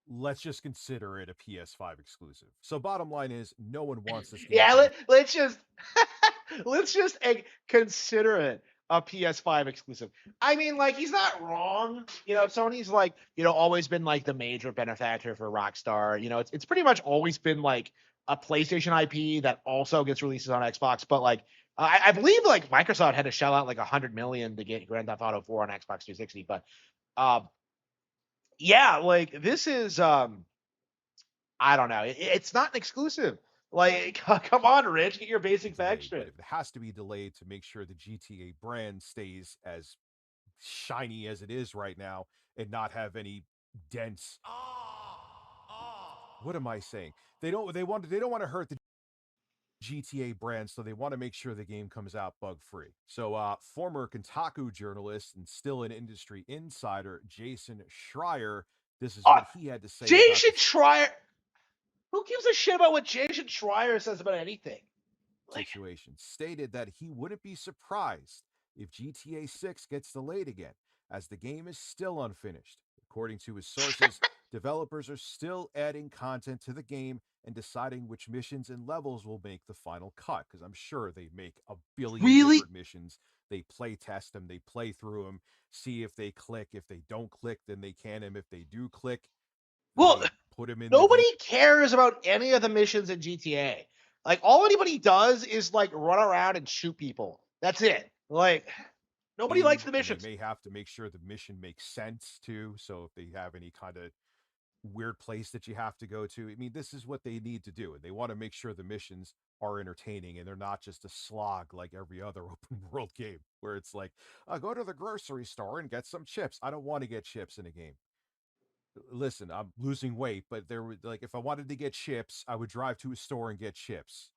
let's just consider it a PS5 exclusive. So bottom line is no one wants this game
Yeah,
to be
let's just let's just consider it a PS5 exclusive. I mean, like he's not wrong. Sony's like always been like the major benefactor for Rockstar. It's pretty much always been like a PlayStation IP that also gets releases on Xbox. But like I believe like Microsoft had to shell out like 100 million to get Grand Theft Auto 4 on Xbox 360. But uh, yeah, like this is I don't know. It's not an exclusive. Like, come on, Rich, get your basic facts
delayed, but
straight.
if it has to be delayed to make sure the GTA brand stays as shiny as it is right now and not have any dents. What am I saying? They don't want to hurt the GTA brand, so they want to make sure the game comes out bug free. So, former Kotaku journalist and still an industry insider, Jason Schreier, this is
Uh,
what he had to say about
Jason
the
Schreier. Who gives a shit about what Jason Schreier says about anything? Like,
situation, stated that he wouldn't be surprised if GTA 6 gets delayed again, as the game is still unfinished. According to his sources, developers are still adding content to the game and deciding which missions and levels will make the final cut, because I'm sure they make a billion
really?
different missions. They play test them, they play through them, see if they click. If they don't click, then they can them. If they do click,
Well,
they put them in the
nobody
game.
cares about any of the missions in GTA. Like, all anybody does is like run around and shoot people. That's it. Like, nobody likes the
And they
missions.
may have to make sure the mission makes sense too. So if they have any kind of weird place that you have to go to, I mean, this is what they need to do. And they want to make sure the missions are entertaining and they're not just a slog like every other open world game where it's like, go to the grocery store and get some chips. I don't want to get chips in a game. Listen, I'm losing weight, but there was like, if I wanted to get chips, I would drive to a store and get chips.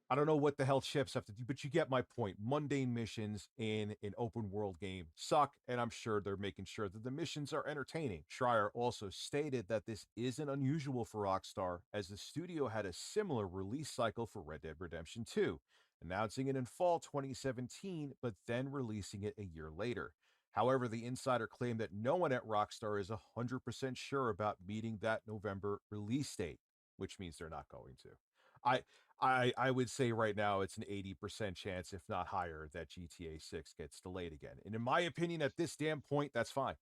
I don't know what the hell chips have to do, but you get my point. Mundane missions in an open world game suck, and I'm sure they're making sure that the missions are entertaining. Schreier also stated that this isn't unusual for Rockstar, as the studio had a similar release cycle for Red Dead Redemption 2, announcing it in fall 2017, but then releasing it a year later. However, the insider claimed that no one at Rockstar is 100% sure about meeting that November release date, which means they're not going to. I I would say right now it's an 80% chance, if not higher, that GTA 6 gets delayed again. And in my opinion, at this damn point, that's fine.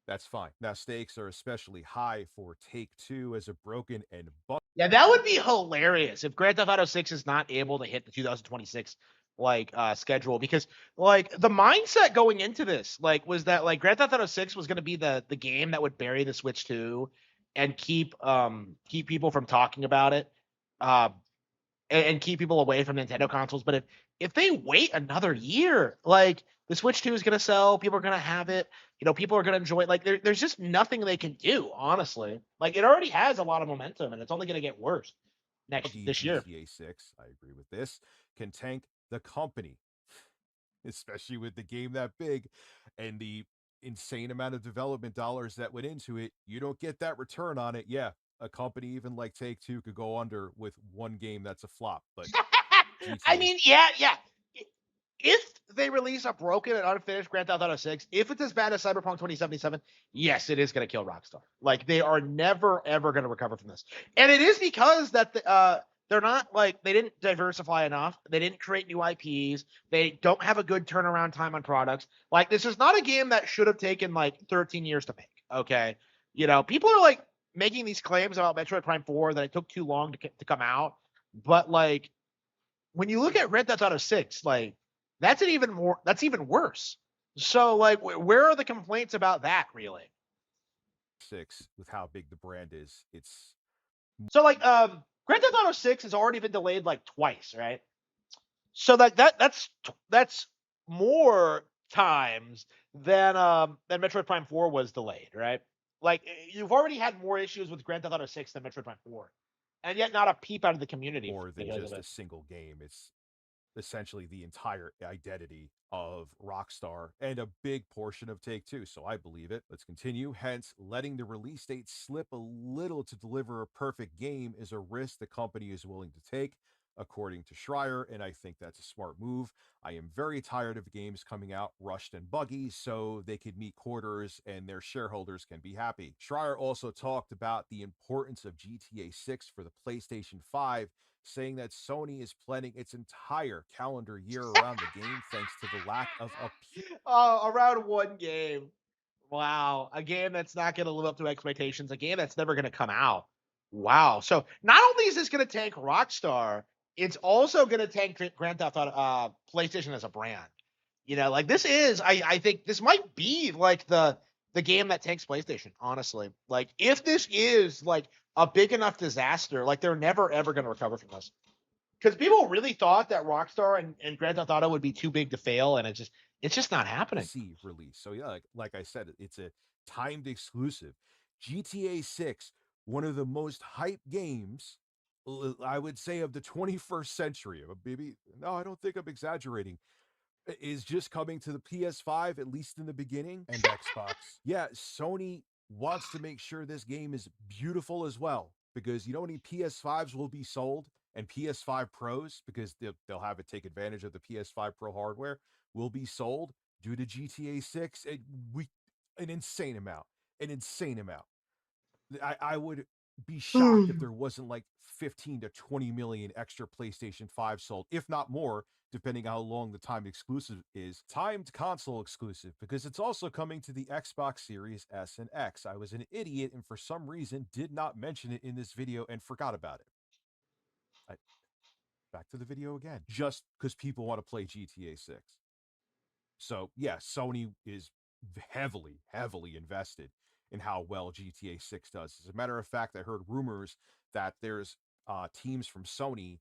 That's fine. Now, stakes are especially high for Take Two as a broken and
Yeah, that would be hilarious if Grand Theft Auto 6 is not able to hit the 2026 like schedule, because like the mindset going into this like was that like Grand Theft Auto 6 was going to be the game that would bury the Switch 2 and keep people from talking about it. Uh, and keep people away from Nintendo consoles. But if they wait another year, like the Switch 2 is going to sell, people are going to have it. People are going to enjoy it. Like there's just nothing they can do, honestly. Like it already has a lot of momentum, and it's only going to get worse
buggy
this year.
GTA 6, I agree with this, can tank the company, especially with the game that big and the insane amount of development dollars that went into it. You don't get that return on it. Yeah, a company even like Take Two could go under with one game that's a flop, but
I
GTA
mean, yeah. If they release a broken and unfinished Grand Theft Auto 6, if it's as bad as Cyberpunk 2077, yes, it is going to kill Rockstar. Like they are never ever going to recover from this, and it is because that they're not like they didn't diversify enough. They didn't create new IPs. They don't have a good turnaround time on products. Like this is not a game that should have taken like 13 years to make. Okay, people are like making these claims about Metroid Prime 4 that it took too long to come out, but like when you look at Red Dead Auto 6, like that's even worse. So like where are the complaints about that really?
6, with how big the brand is, it's
So like Grand Theft Auto 6 has already been delayed like twice, right? So that's more times than Metroid Prime 4 was delayed, right? Like you've already had more issues with Grand Theft Auto 6 than Metroid Prime 4. And yet not a peep out of the community
more than
because of
just a
it.
single game. It's essentially the entire identity of Rockstar and a big portion of Take Two. So I believe it. Let's continue. Hence, letting the release date slip a little to deliver a perfect game is a risk the company is willing to take, according to Schreier, and I think that's a smart move. I am very tired of games coming out rushed and buggy so they could meet quarters and their shareholders can be happy. Schreier also talked about the importance of GTA 6 for the PlayStation 5, saying that Sony is planning its entire calendar year around the game thanks to the lack of a
Oh, around one game. Wow, a game that's not going to live up to expectations, a game that's never going to come out. Wow. So not only is this going to tank Rockstar, it's also going to tank Grand Theft Auto, PlayStation as a brand. Like this is, I think this might be like the game that tanks PlayStation. Honestly, like if this is like a big enough disaster, like they're never ever going to recover from this. Because people really thought that Rockstar and Grand Theft Auto would be too big to fail, and it's just not happening.
PC release. So yeah, like I said, it's a timed exclusive. GTA 6, one of the most hype games, I would say, of the 21st century. Maybe no, I don't think I'm exaggerating. Is just coming to the PS5, at least in the beginning, and Xbox. Yeah, Sony wants to make sure this game is beautiful as well, because you know how many PS5s will be sold and PS5 Pros, because they'll have it take advantage of the PS5 Pro hardware, will be sold due to GTA 6. An insane amount, an insane amount. I would be shocked if there wasn't like 15 to 20 million extra PlayStation 5 sold, if not more, depending how long the timed exclusive is. Timed console exclusive, because it's also coming to the Xbox Series S and X. I was an idiot and for some reason did not mention it in this video and forgot about it. Back to the video again, just because people want to play GTA 6. So, yeah, Sony is heavily, heavily invested in how well GTA 6 does. As a matter of fact, I heard rumors that there's teams from Sony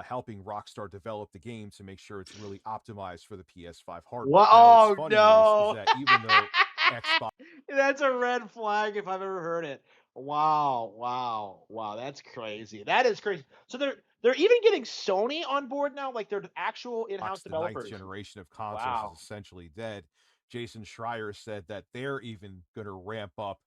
helping Rockstar develop the game to make sure it's really optimized for the PS5 hardware.
What?
Now, what's
Oh
funny is
no,
that even though Xbox
that's a red flag if I've ever heard it. Wow, wow, wow, that's crazy. That is crazy. So they're even getting Sony on board now, like they're actual in-house
the ninth
developers.
generation of consoles
Wow.
is essentially dead, Jason Schreier said that they're even going to ramp up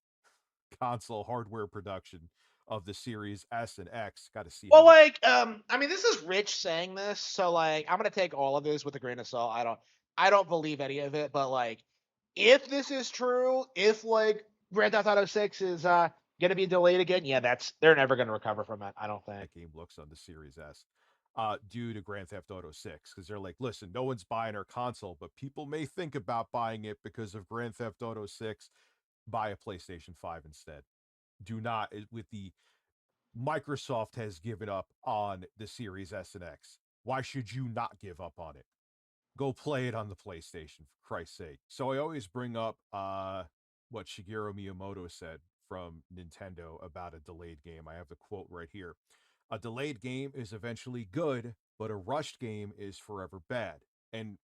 console hardware production of the Series S and X. Got to see how
Well,
that.
like, I mean, this is Rich saying this, so like, I'm gonna take all of this with a grain of salt. I don't believe any of it, but like, if this is true, if like Grand Theft Auto 6 is gonna be delayed again, yeah, they're never gonna recover from it. I don't think.
That game looks on the Series S. Due to Grand Theft Auto 6, because they're like, listen, no one's buying our console, but people may think about buying it because of Grand Theft Auto 6. Buy a PlayStation 5 instead. Do not, with the Microsoft has given up on the Series S and X. Why should you not give up on it? Go play it on the PlayStation, for Christ's sake. So I always bring up what Shigeru Miyamoto said from Nintendo about a delayed game. I have the quote right here. A delayed game is eventually good, but a rushed game is forever bad. And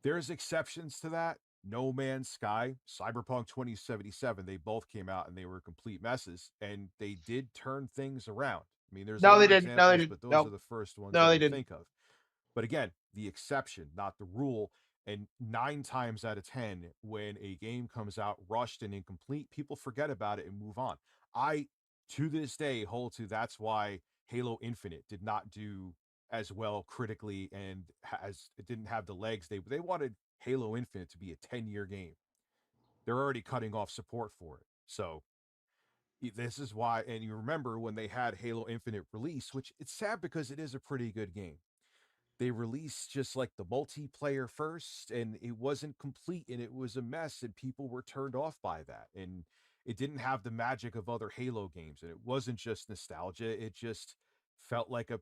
there's exceptions to that. No Man's Sky, Cyberpunk 2077, they both came out and they were complete messes, and they did turn things around. I mean, there's
No, they
other
didn't. No, they
examples,
didn't.
but those are
No,
the first ones
no,
that
they
I
didn't.
think of. But again, the exception, not the rule. And 9 times out of 10, when a game comes out rushed and incomplete, people forget about it and move on. I, to this day, hold to that's why Halo Infinite did not do as well critically, and as it didn't have the legs. They wanted Halo Infinite to be a 10-year game. They're already cutting off support for it. So this is why, and you remember when they had Halo Infinite release, which it's sad because it is a pretty good game. They released just like the multiplayer first, and it wasn't complete and it was a mess, and people were turned off by that. And it didn't have the magic of other Halo games, and it wasn't just nostalgia, it just felt like a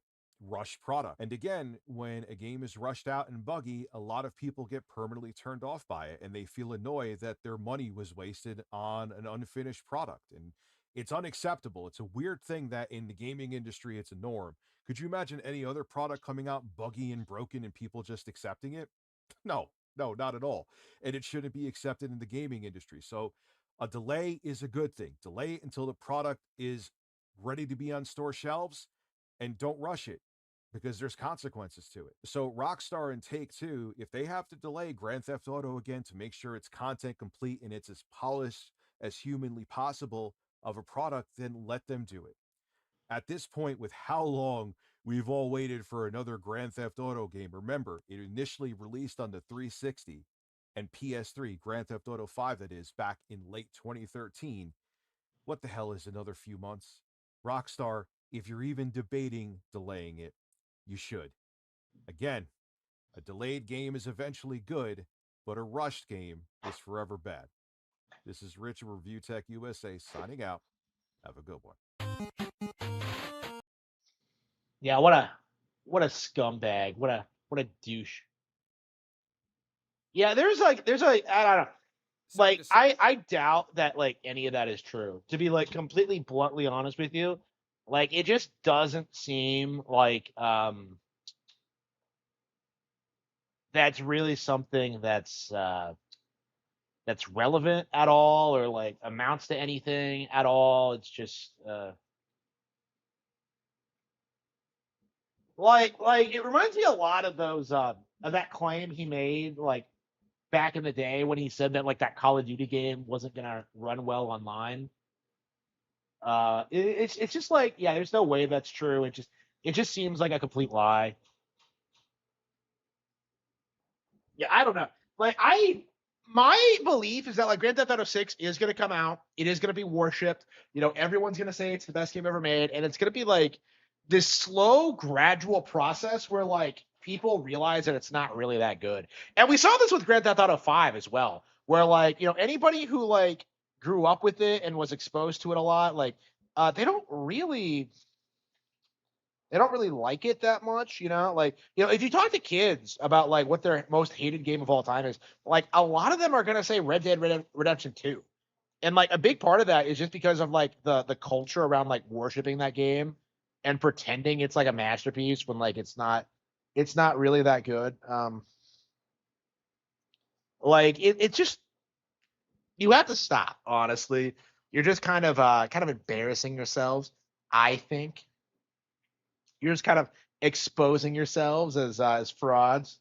rushed product. And again, when a game is rushed out and buggy, a lot of people get permanently turned off by it and they feel annoyed that their money was wasted on an unfinished product. And it's unacceptable. It's a weird thing that in the gaming industry it's a norm. Could you imagine any other product coming out buggy and broken and people just accepting it? No, no, not at all. And it shouldn't be accepted in the gaming industry. So a delay is a good thing. Delay it until the product is ready to be on store shelves, and don't rush it. because there's consequences to it. So Rockstar and Take-Two, if they have to delay Grand Theft Auto again to make sure it's content complete and it's as polished as humanly possible of a product, then let them do it. At this point, with how long we've all waited for another Grand Theft Auto game, remember, it initially released on the 360 and PS3, Grand Theft Auto 5, that is, back in late 2013. What the hell is another few months? Rockstar, if you're even debating delaying it, you should. Again, a delayed game is eventually good, but a rushed game is forever bad. This is Rich of Review Tech USA signing out. Have a good one.
Yeah, what a scumbag. What a douche. Yeah, there's I don't know.
Sorry to say.
I doubt that like any of that is true. To be like completely bluntly honest with you, like it just doesn't seem like that's really something that's relevant at all or like amounts to anything at all. It's just like it reminds me a lot of those of that claim he made like back in the day when he said that like that Call of Duty game wasn't gonna run well online. It's just like yeah, there's no way that's true. It just seems like a complete lie. Yeah, I don't know. Like my belief is that like Grand Theft Auto 6 is gonna come out. It is gonna be worshipped. Everyone's gonna say it's the best game ever made, and it's gonna be like this slow, gradual process where like people realize that it's not really that good. And we saw this with Grand Theft Auto 5 as well, where like anybody who like grew up with it and was exposed to it a lot, like they don't really like it that much, like if you talk to kids about like what their most hated game of all time is, like a lot of them are going to say Red Dead Redemption 2. And like a big part of that is just because of like the culture around like worshiping that game and pretending it's like a masterpiece when like it's not really that good. Like it's just you have to stop, honestly. You're just kind of embarrassing yourselves, I think. You're just kind of exposing yourselves as frauds.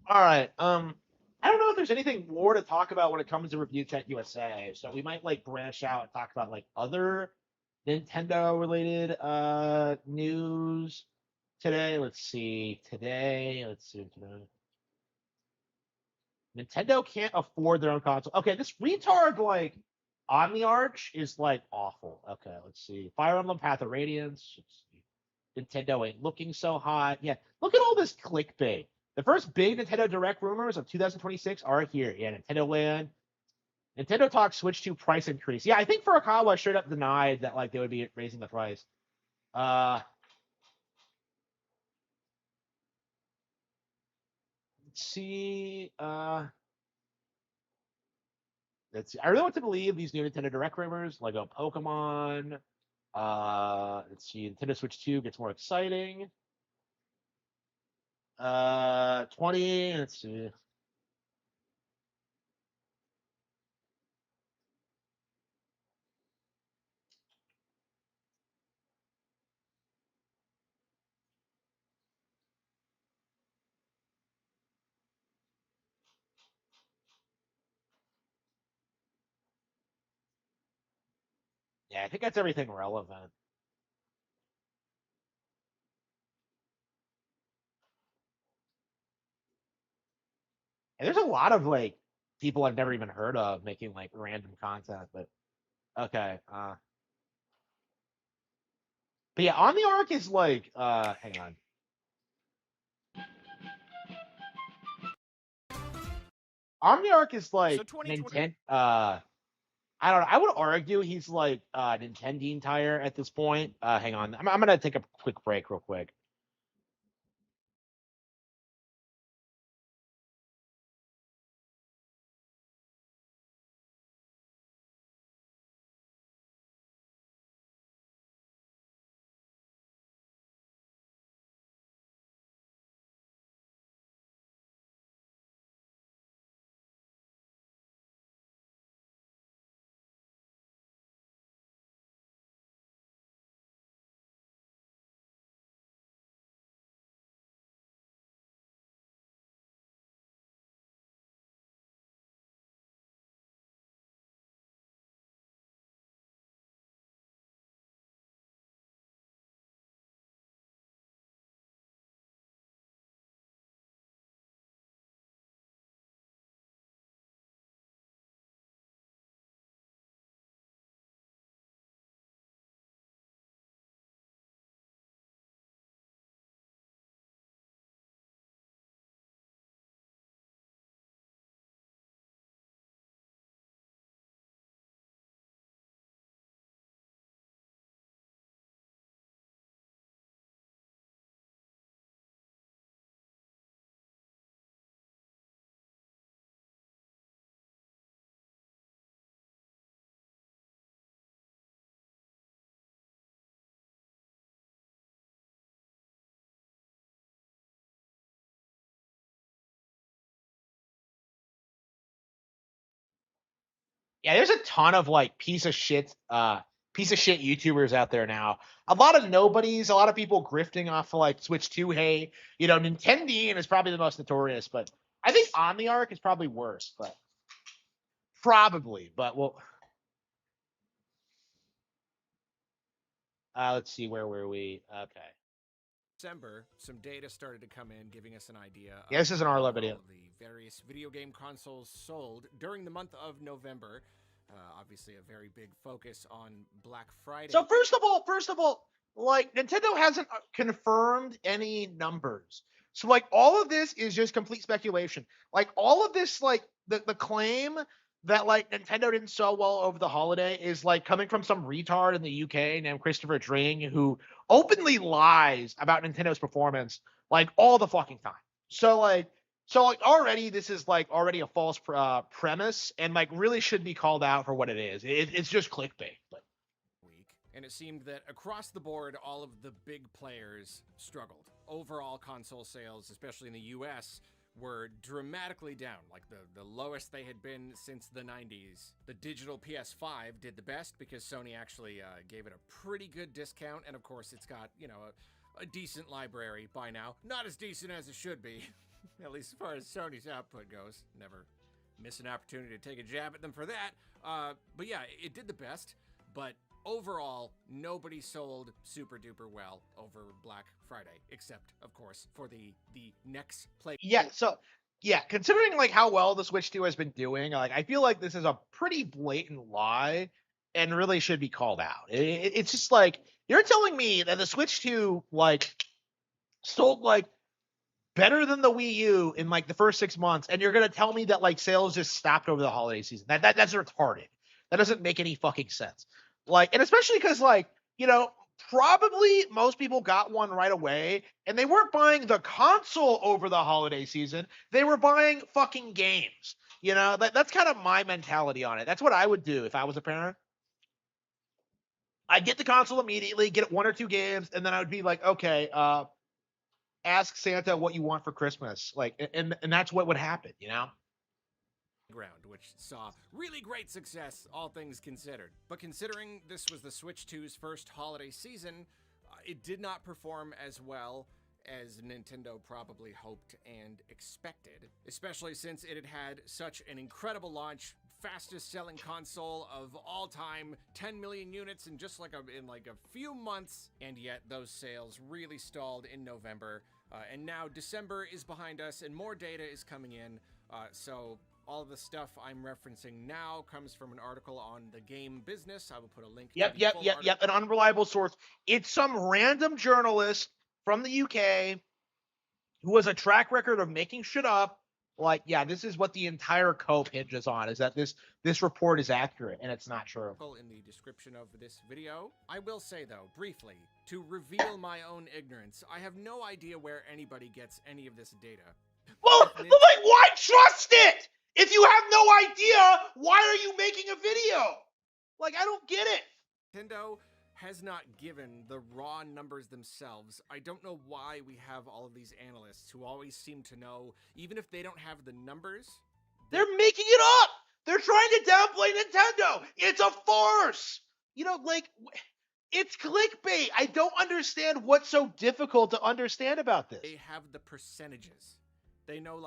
All right. I don't know if there's anything more to talk about when it comes to Review Tech USA. So we might like branch out and talk about like other Nintendo related news today. Let's see. Today. Nintendo can't afford their own console. Okay, this retard like OmniArch is like awful. Okay, let's see. Fire Emblem Path of Radiance. Let's see. Nintendo ain't looking so hot. Yeah, look at all this clickbait. The first big Nintendo Direct rumors of 2026 are here. Yeah, Nintendo Land. Nintendo talks Switch 2 price increase. Yeah, I think Furukawa straight up denied that like they would be raising the price. Uh, let's see. Let's see. I really want to believe these new Nintendo Direct rumors, Lego Pokemon. Let's see. Nintendo Switch 2 gets more exciting. 20. Let's see. Yeah, I think that's everything relevant. And there's a lot of like people I've never even heard of making like random content, but okay. But yeah, on the arc is like hang on. Omniarch is
So
like
2020.
Nintendo. I don't know. I would argue he's like Nintendo tire at this point. Hang on. I'm gonna take a quick break, real quick. Yeah, there's a ton of like piece of shit YouTubers out there now. A lot of nobodies, a lot of people grifting off of like Switch 2. Hey, Nintendo is probably the most notorious, but I think OmniArc is probably worse, but probably. But well, let's see, where were we? Okay.
December, some data started to come in giving us an idea
Yeah, this is an
how
Arlo
well
video.
the various video game consoles sold during the month of November. Obviously, a very big focus on Black Friday.
So first of all, like Nintendo hasn't confirmed any numbers. So like all of this is just complete speculation. Like all of this, like the claim that like Nintendo didn't sell well over the holiday is like coming from some retard in the UK named Christopher Dring who openly lies about Nintendo's performance like all the fucking time. So already this is like already a false premise and like really should be called out for what it is. It's just clickbait. But
week, and it seemed that across the board, all of the big players struggled. Overall console sales, especially in the US, were dramatically down, like the lowest they had been since the 90s. The digital PS5 did the best because Sony actually gave it a pretty good discount, and of course it's got, a decent library by now. Not as decent as it should be, at least as far as Sony's output goes. Never miss an opportunity to take a jab at them for that. But yeah, it did the best, but overall, nobody sold super duper well over Black Friday, except, of course, for the next play.
yeah, so yeah, considering like how well the Switch 2 has been doing, like I feel like this is a pretty blatant lie and really should be called out. It's just like you're telling me that the Switch 2 like sold like better than the Wii U in like the first 6 months, and you're gonna tell me that like sales just stopped over the holiday season. That's retarded. That doesn't make any fucking sense. Like, and especially because like, probably most people got one right away, and they weren't buying the console over the holiday season. They were buying fucking games. That's kind of my mentality on it. That's what I would do if I was a parent. I'd get the console immediately, get one or two games, and then I would be like, okay, ask Santa what you want for Christmas. Like, and that's what would happen,
Ground, which saw really great success, all things considered. But considering this was the Switch 2's first holiday season, it did not perform as well as Nintendo probably hoped and expected, especially since it had had such an incredible launch, fastest selling console of all time, 10 million units in just in a few months, and yet those sales really stalled in November. And now December is behind us and more data is coming in, so all of the stuff I'm referencing now comes from an article on the Game Business. I will put a link.
Yep. An unreliable source. It's some random journalist from the UK who has a track record of making shit up. Like, yeah, this is what the entire cope hinges on, is that this report is accurate, and it's not true.
In the description of this video. I will say, though, briefly, to reveal my own ignorance, I have no idea where anybody gets any of this data.
Well, like, why trust it? If you have no idea, why are you making a video? Like, I don't get it.
Nintendo has not given the raw numbers themselves. I don't know why we have all of these analysts who always seem to know, even if they don't have the numbers.
They're making it up. They're trying to downplay Nintendo. It's a farce. It's clickbait. I don't understand what's so difficult to understand about this.
They have the percentages. They know,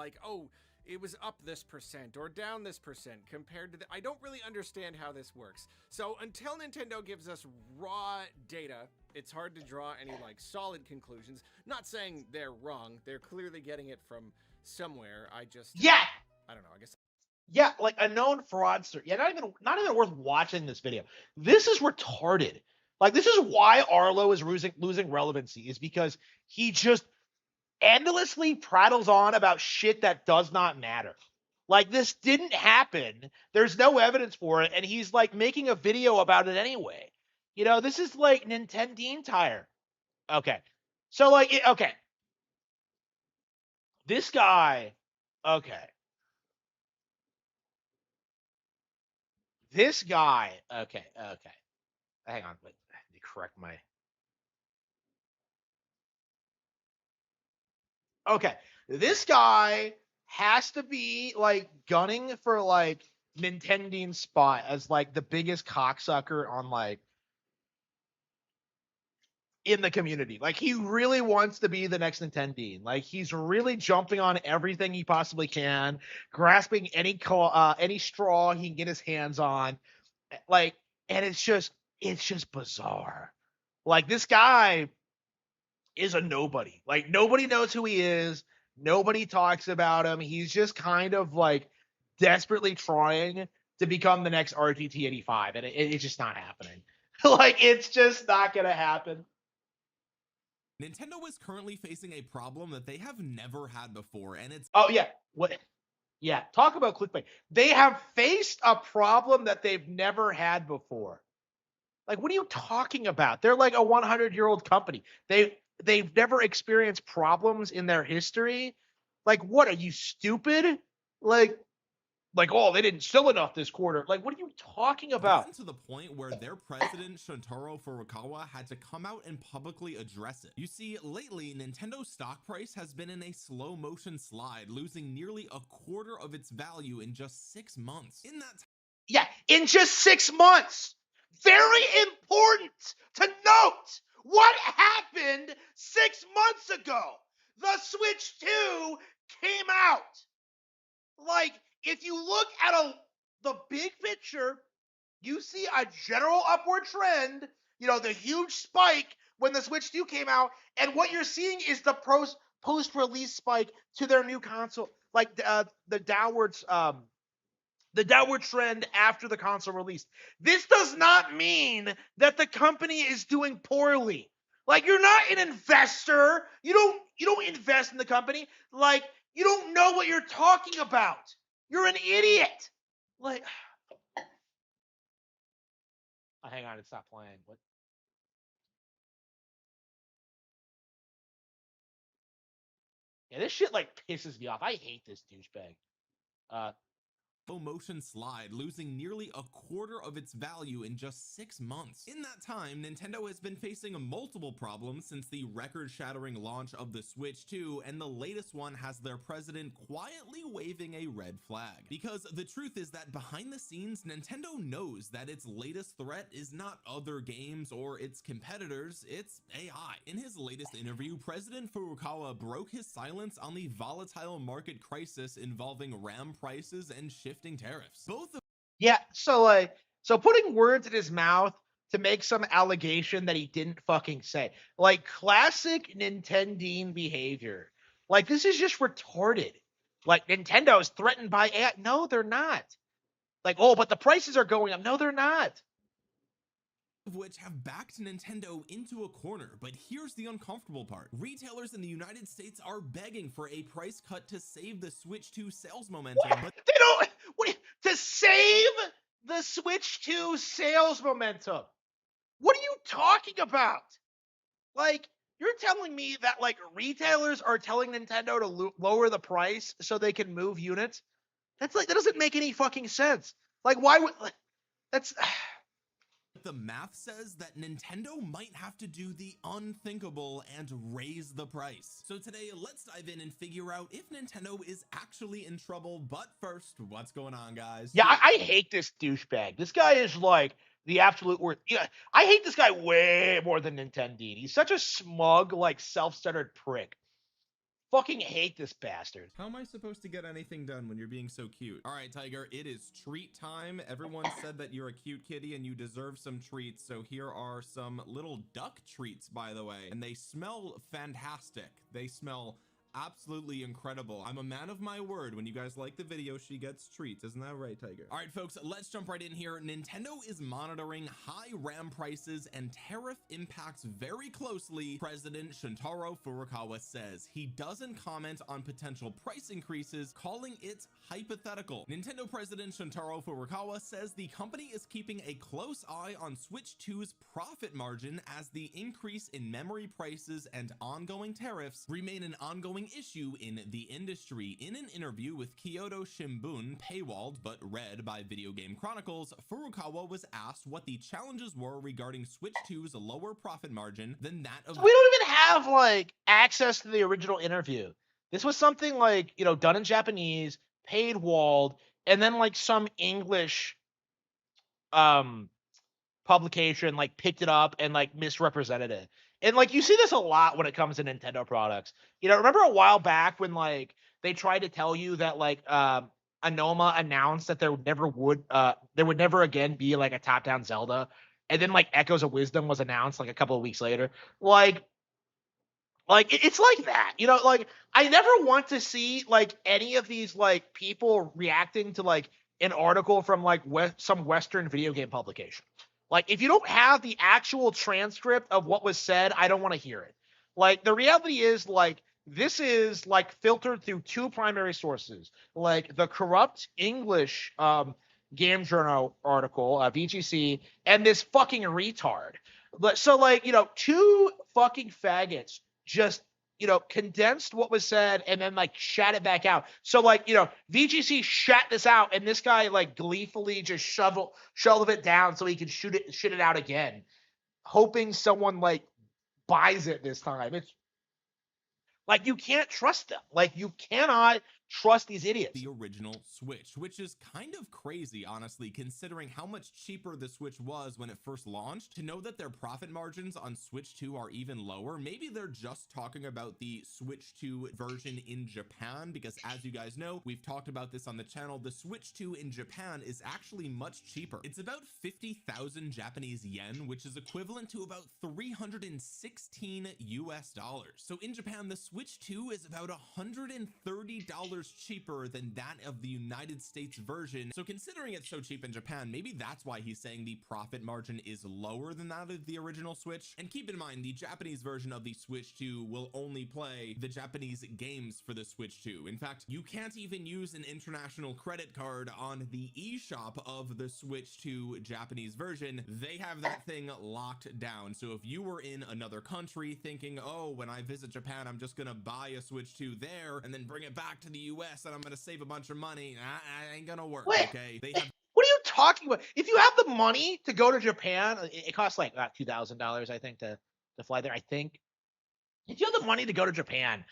it was up this percent or down this percent compared to I don't really understand how this works. So until Nintendo gives us raw data, it's hard to draw any solid conclusions. Not saying they're wrong. They're clearly getting it from somewhere. I don't know. I guess.
Yeah, like a known fraudster. Yeah, not even worth watching this video. This is retarded. Like, this is why Arlo is losing relevancy, is because he just endlessly prattles on about shit that does not matter. Like, this didn't happen. There's no evidence for it, and he's making a video about it anyway. This is like Nintendo tire. Okay. So okay. This guy, okay. This guy, okay. Hang on, wait. I need to correct my. Okay, this guy has to be gunning for Nintendo's spot as like the biggest cocksucker on like in the community. Like he really wants to be the next Nintendo. Like he's really jumping on everything he possibly can, grasping any straw he can get his hands on. Like, and it's just bizarre. Like this guy is a nobody. Like nobody knows who he is. Nobody talks about him. He's just kind of like desperately trying to become the next RGT 85, and it's just not happening. Like it's just not gonna happen.
Nintendo is currently facing a problem that they have never had before, and it's
Oh yeah, what? Yeah, talk about clickbait. They have faced a problem that they've never had before. Like, what are you talking about? They're like a 100-year-old company. They've never experienced problems in their history. Like, what are you stupid? Like, oh, they didn't sell enough this quarter. Like, what are you talking about?
gotten to the point where their president, Shuntaro Furukawa, had to come out and publicly address it. You see, lately, Nintendo's stock price has been in a slow motion slide, losing nearly a quarter of its value in just 6 months. In that
Yeah, in just 6 months. Very important to note what happened 6 months ago. The Switch 2 came out. Like, if you look at the big picture, you see a general upward trend, the huge spike when the Switch 2 came out, and what you're seeing is the post-release spike to their new console, like the downward trend after the console release. This does not mean that the company is doing poorly. Like, you're not an investor. You don't invest in the company. Like, you don't know what you're talking about. You're an idiot. Like, oh, hang on, it's not playing. What? Yeah, this shit like pisses me off. I hate this douchebag.
slow motion slide, losing nearly a quarter of its value in just 6 months. In that time, Nintendo has been facing multiple problems since the record-shattering launch of the Switch 2, and the latest one has their president quietly waving a red flag. Because the truth is that behind the scenes, Nintendo knows that its latest threat is not other games or its competitors, it's AI. In his latest interview, President Furukawa broke his silence on the volatile market crisis involving RAM prices and shifting tariffs. Both of
Yeah, so putting words in his mouth to make some allegation that he didn't fucking say. Like classic Nintendo behavior. Like this is just retarded. Like Nintendo is threatened by AI. No, they're not. Like, oh, but the prices are going up. No, they're not.
which have backed Nintendo into a corner. But here's the uncomfortable part. Retailers in the United States are begging for a price cut to save the Switch 2 sales momentum.
What?
But
They don't to save the Switch 2 sales momentum. What are you talking about? Like, you're telling me that like retailers are telling Nintendo to lower the price so they can move units? That's like that doesn't make any fucking sense. Like, why would that's
the math says that Nintendo might have to do the unthinkable and raise the price. So today, let's dive in and figure out if Nintendo is actually in trouble. But first, what's going on, guys?
yeah. I hate this douchebag. This guy is like the absolute worst. Yeah, I hate this guy way more than Nintendo. He's such a smug, like self-centered prick. Fucking hate this bastard.
How am I supposed to get anything done when you're being so cute? All right, Tiger, it is treat time. Everyone said that you're a cute kitty and you deserve some treats. So here are some little duck treats, by the way. And they smell fantastic. They smell absolutely incredible. I'm a man of my word. When you guys like the video, she gets treats. Isn't that right, Tiger? All right, folks, let's jump right in here. Nintendo is monitoring high RAM prices and tariff impacts very closely. President Shuntaro Furukawa says he doesn't comment on potential price increases, calling it hypothetical. Nintendo President Shuntaro Furukawa says the company is keeping a close eye on Switch 2's profit margin as the increase in memory prices and ongoing tariffs remain an ongoing issue in the industry. In an interview with Kyoto Shimbun, paywalled but read by Video Game Chronicles, Furukawa was asked what the challenges were regarding Switch 2's lower profit margin than that of
We don't even have like access to the original interview. This was something like done in Japanese, paid walled, and then like some English publication like picked it up and like misrepresented it. And like you see this a lot when it comes to Nintendo products. Remember a while back when like they tried to tell you that like Anoma announced that there would never again be like a top-down Zelda, and then like Echoes of Wisdom was announced like a couple of weeks later. It's like that, like I never want to see like any of these like people reacting to like an article from like some Western video game publication. Like if you don't have the actual transcript of what was said, I don't want to hear it. Like the reality is like this is like filtered through two primary sources, like the corrupt English game journal article, VGC, and this fucking retard. But so like, two fucking faggots just condensed what was said and then like shat it back out. So like, VGC shat this out and this guy like gleefully just shoveled it down so he can shit it out again, hoping someone like buys it this time. It's like you can't trust them. Like you cannot trust these idiots.
The original Switch, which is kind of crazy, honestly, considering how much cheaper the Switch was when it first launched. To know that their profit margins on Switch 2 are even lower, maybe they're just talking about the Switch 2 version in Japan, because as you guys know, we've talked about this on the channel, the Switch 2 in Japan is actually much cheaper. It's about 50,000 Japanese yen, which is equivalent to about 316 US dollars. So in Japan, the Switch 2 is about $130 cheaper than that of the United States version. So considering it's so cheap in Japan, maybe that's why he's saying the profit margin is lower than that of the original Switch. And keep in mind, the Japanese version of the Switch 2 will only play the Japanese games for the Switch 2. In fact, you can't even use an international credit card on the eShop of the Switch 2 Japanese version. They have that thing locked down. So if you were in another country thinking, oh, when I visit Japan, I'm just gonna buy a Switch 2 there and then bring it back to the US and I'm gonna save a bunch of money, ain't gonna work.
What?
Okay,
What are you talking about? If you have the money to go to Japan, it costs like about $2,000, I think, to fly there. I think if you have the money to go to Japan,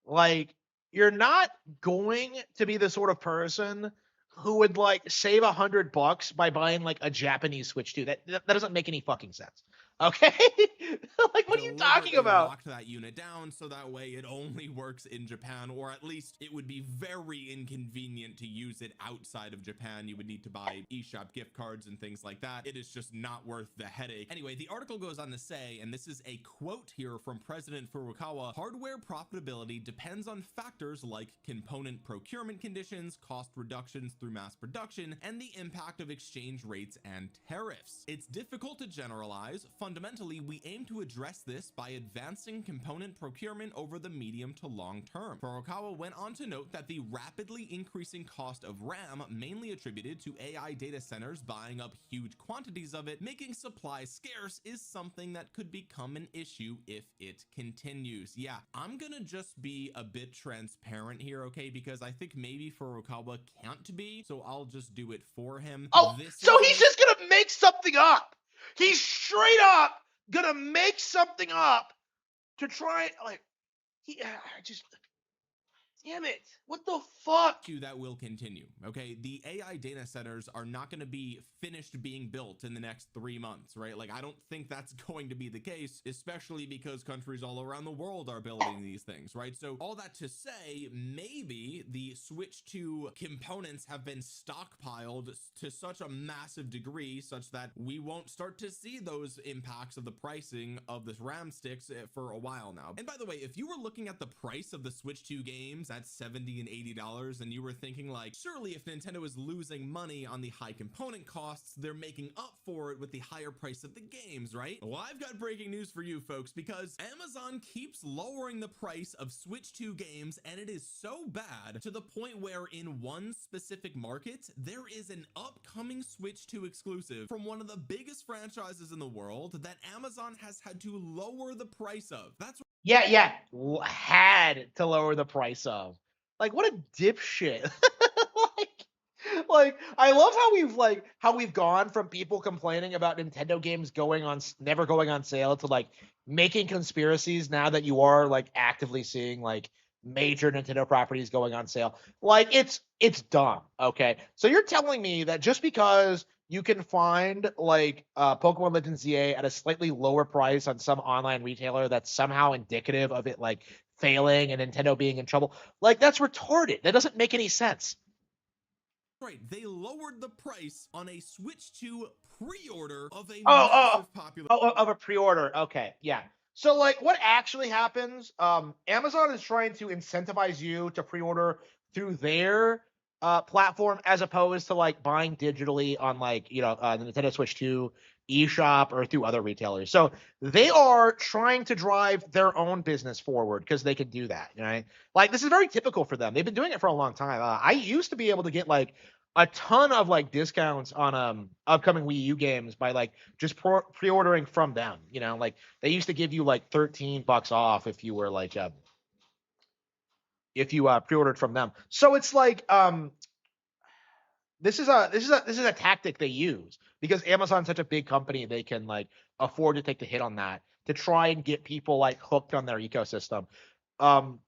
like you're not going to be the sort of person who would like save $100 by buying like a Japanese Switch 2. That doesn't make any fucking sense. Okay, like what are you talking about?
Locked that unit down so that way it only works in Japan, or at least it would be very inconvenient to use it outside of Japan. You would need to buy eShop gift cards and things like that. It is just not worth the headache. Anyway, the article goes on to say, and this is a quote here from President Furukawa, hardware profitability depends on factors like component procurement conditions, cost reductions through mass production, and the impact of exchange rates and tariffs. It's difficult to generalize. Fundamentally, we aim to address this by advancing component procurement over the medium to long term. Furukawa went on to note that the rapidly increasing cost of RAM, mainly attributed to AI data centers buying up huge quantities of it, making supply scarce, is something that could become an issue if it continues. Yeah, I'm gonna just be a bit transparent here, okay? Because I think maybe Furukawa can't be, so I'll just do it for him.
Oh, so he's just gonna make something up. He's straight up gonna make something up to try damn it. What the fuck?
That will continue. Okay, the AI data centers are not going to be finished being built in the next 3 months, right? Like, I don't think that's going to be the case, especially because countries all around the world are building these things, right? So all that to say, maybe the Switch 2 components have been stockpiled to such a massive degree such that we won't start to see those impacts of the pricing of the RAM sticks for a while now. And by the way, if you were looking at the price of the Switch 2 games at $70 and $80 and you were thinking like, surely if Nintendo is losing money on the high component costs, they're making up for it with the higher price of the games, right? Well, I've got breaking news for you folks, because Amazon keeps lowering the price of Switch 2 games, and it is so bad to the point where in one specific market, there is an upcoming Switch 2 exclusive from one of the biggest franchises in the world that Amazon has had to lower the price of. That's
Yeah, had to lower the price of. Like, what a dipshit. like I love how we've gone from people complaining about Nintendo games never going on sale to like making conspiracies now that you are like actively seeing like major Nintendo properties going on sale. Like it's dumb. Okay, so you're telling me that just because you can find like Pokemon Legends ZA at a slightly lower price on some online retailer that's somehow indicative of it like failing and Nintendo being in trouble, like that's retarded. That doesn't make any sense.
Right, they lowered the price on a Switch 2 pre-order of a
Oh,
massive popular.
of a pre-order. Okay, yeah. So like what actually happens, Amazon is trying to incentivize you to pre-order through their platform as opposed to like buying digitally on like, the Nintendo Switch 2 eShop or through other retailers. So they are trying to drive their own business forward because they can do that, right? Like this is very typical for them. They've been doing it for a long time. I used to be able to get like a ton of like discounts on upcoming Wii U games by like just pre-ordering from them. Like they used to give you like $13 off if you were like if you pre-ordered from them. So it's like this is a tactic they use because Amazon's such a big company, they can like afford to take the hit on that to try and get people like hooked on their ecosystem. Um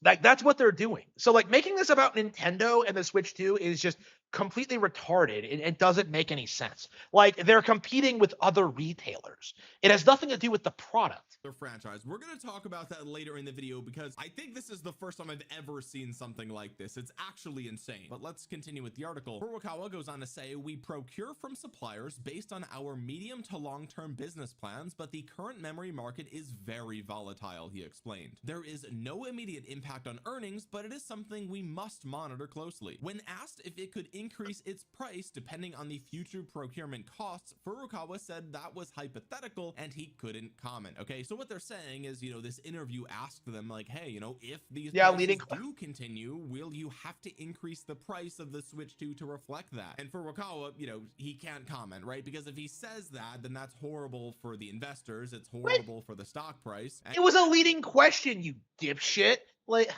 like that's what they're doing. So like making this about Nintendo and the Switch 2 is just completely retarded. It doesn't make any sense. Like they're competing with other retailers. It has nothing to do with the product.
Franchise. We're going to talk about that later in the video because I think this is the first time I've ever seen something like this. It's actually insane. But let's continue with the article. Furukawa goes on to say, we procure from suppliers based on our medium to long-term business plans, but the current memory market is very volatile, he explained. There is no immediate impact on earnings, but it is something we must monitor closely. When asked if it could increase its price depending on the future procurement costs, Furukawa said that was hypothetical and he couldn't comment. Okay, so what they're saying is, this interview asked them like, hey, if these prices do continue, will you have to increase the price of the Switch 2 to reflect that? And Furukawa, he can't comment, right? Because if he says that, then that's horrible for the investors. It's horrible for the stock price.
It was a leading question, you dipshit. Like,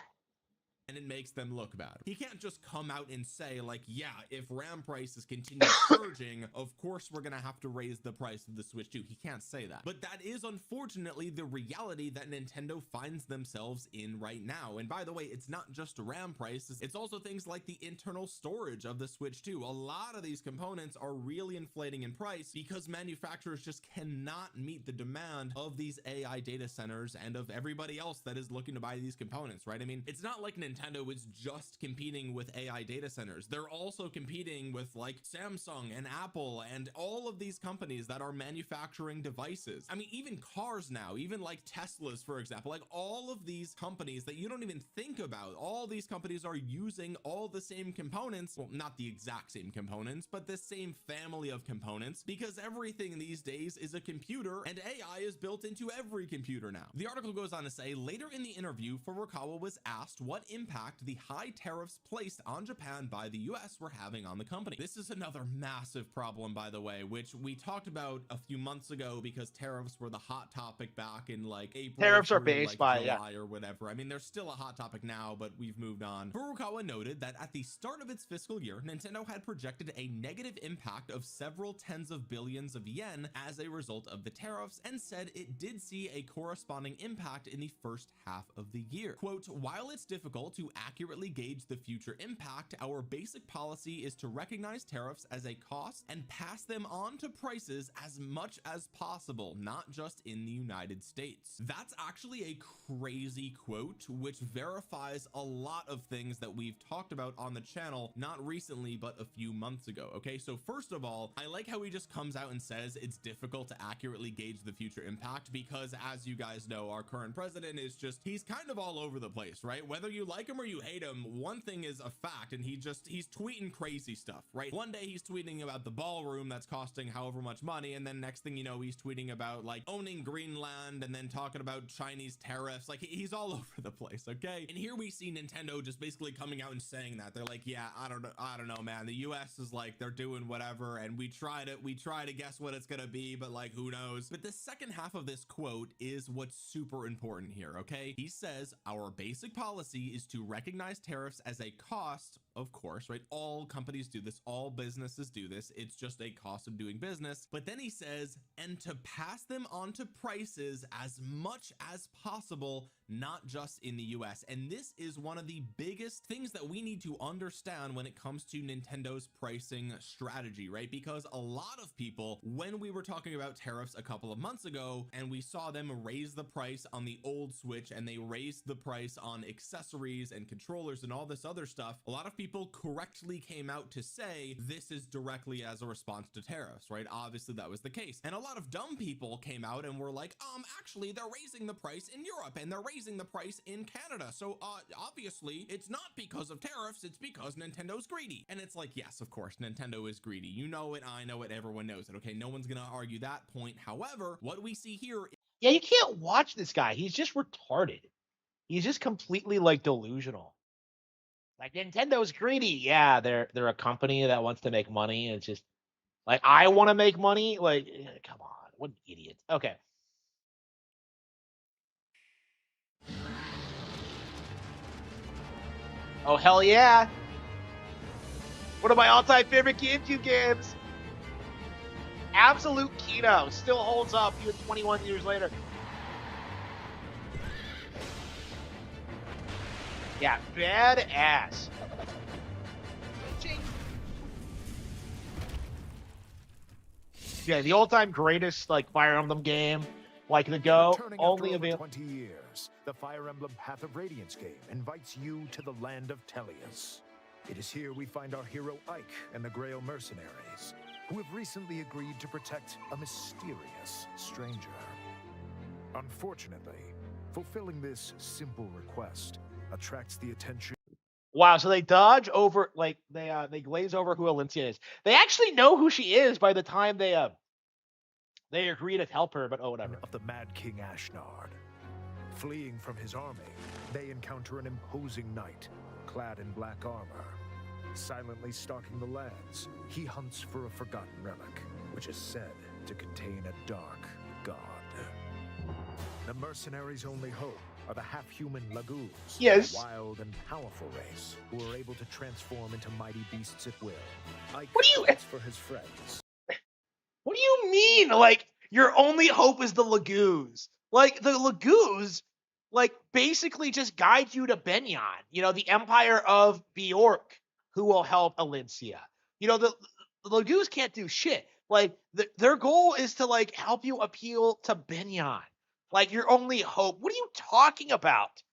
and it makes them look bad. He can't just come out and say like, yeah, if RAM prices continue surging, of course we're gonna have to raise the price of the Switch 2. He can't say that. But that is unfortunately the reality that Nintendo finds themselves in right now. And by the way, it's not just RAM prices, it's also things like the internal storage of the Switch 2. A lot of these components are really inflating in price because manufacturers just cannot meet the demand of these AI data centers and of everybody else that is looking to buy these components, right? I mean, it's not like Nintendo is just competing with AI data centers. They're also competing with like Samsung and Apple and all of these companies that are manufacturing devices. I mean, even cars now, even like Teslas, for example, like all of these companies that you don't even think about, all these companies are using all the same components. Well, not the exact same components, but the same family of components because everything these days is a computer and AI is built into every computer now. The article goes on to say, later in the interview, Furukawa was asked what impact the high tariffs placed on Japan by the US were having on the company. This is another massive problem, by the way, which we talked about a few months ago because tariffs were the hot topic back in like April.
Tariffs are based
like July or whatever. I mean, they're still a hot topic now, but we've moved on. Furukawa noted that at the start of its fiscal year, Nintendo had projected a negative impact of several tens of billions of yen as a result of the tariffs and said it did see a corresponding impact in the first half of the year. Quote, while it's difficult to accurately gauge the future impact, our basic policy is to recognize tariffs as a cost and pass them on to prices as much as possible, not just in the United States. That's actually a crazy quote, which verifies a lot of things that we've talked about on the channel, not recently, but a few months ago. Okay, so first of all, I like how he just comes out and says it's difficult to accurately gauge the future impact because, as you guys know, our current president is just, he's kind of all over the place, right? Whether you like him or you hate him, one thing is a fact, and he's tweeting crazy stuff, right? One day he's tweeting about the ballroom that's costing however much money, and then next thing you know, he's tweeting about like owning Greenland and then talking about Chinese tariffs. Like he's all over the place, okay? And here we see Nintendo just basically coming out and saying that they're like, yeah, I don't know, man. The US is like, they're doing whatever, and we try to guess what it's gonna be, but like, who knows? But the second half of this quote is what's super important here, okay? He says, our basic policy is to recognize tariffs as a cost, of course, right? All companies do this, all businesses do this. It's just a cost of doing business. But then he says, and to pass them on to prices as much as possible, not just in the US. And this is one of the biggest things that we need to understand when it comes to Nintendo's pricing strategy, right? Because a lot of people, when we were talking about tariffs a couple of months ago, and we saw them raise the price on the old Switch and they raised the price on accessories and controllers and all this other stuff, a lot of people correctly came out to say this is directly as a response to tariffs, right? Obviously that was the case. And a lot of dumb people came out and were like, actually they're raising the price in Europe and they're raising the price in Canada. So obviously it's not because of tariffs, it's because Nintendo's greedy. And it's like, yes, of course, Nintendo is greedy. You know it, I know it, everyone knows it. Okay, no one's gonna argue that point. However, what we see here,
Yeah, you can't watch this guy. He's just retarded. He's just completely like delusional. Like Nintendo's greedy. Yeah, they're a company that wants to make money. It's just like I want to make money. Like, come on, what an idiot. Okay. Oh hell yeah! One of my all-time favorite GameCube games. Absolute Kino still holds up even 21 years later. Yeah, badass. Yeah, the all-time greatest like Fire Emblem game, like the Go,
Returning
only
after over
available.
20 years, the Fire Emblem Path of Radiance game invites you to the land of Tellius. It is here we find our hero Ike and the Grail mercenaries, who have recently agreed to protect a mysterious stranger. Unfortunately, fulfilling this simple request attracts the attention.
Wow, so they dodge over, like they glaze over who Alencia is. They actually know who she is by the time they agree to help her, but oh whatever.
Of the Mad King Ashnard. Fleeing from his army, they encounter an imposing knight, clad in black armor. Silently stalking the lands, he hunts for a forgotten relic, which is said to contain a dark god. The mercenaries' only hope are the half-human Lagoos,
Yes.
a wild and powerful race who are able to transform into mighty beasts at will. Ike
What do you-
fights for his friends.
What do you mean? Like your only hope is the Lagoos? Like the Lagoos, like basically just guide you to Benyon. You know, the Empire of Bjork, who will help Alencia. You know, the Lagoos can't do shit. Like their goal is to like help you appeal to Benyon. Like your only hope. What are you talking about?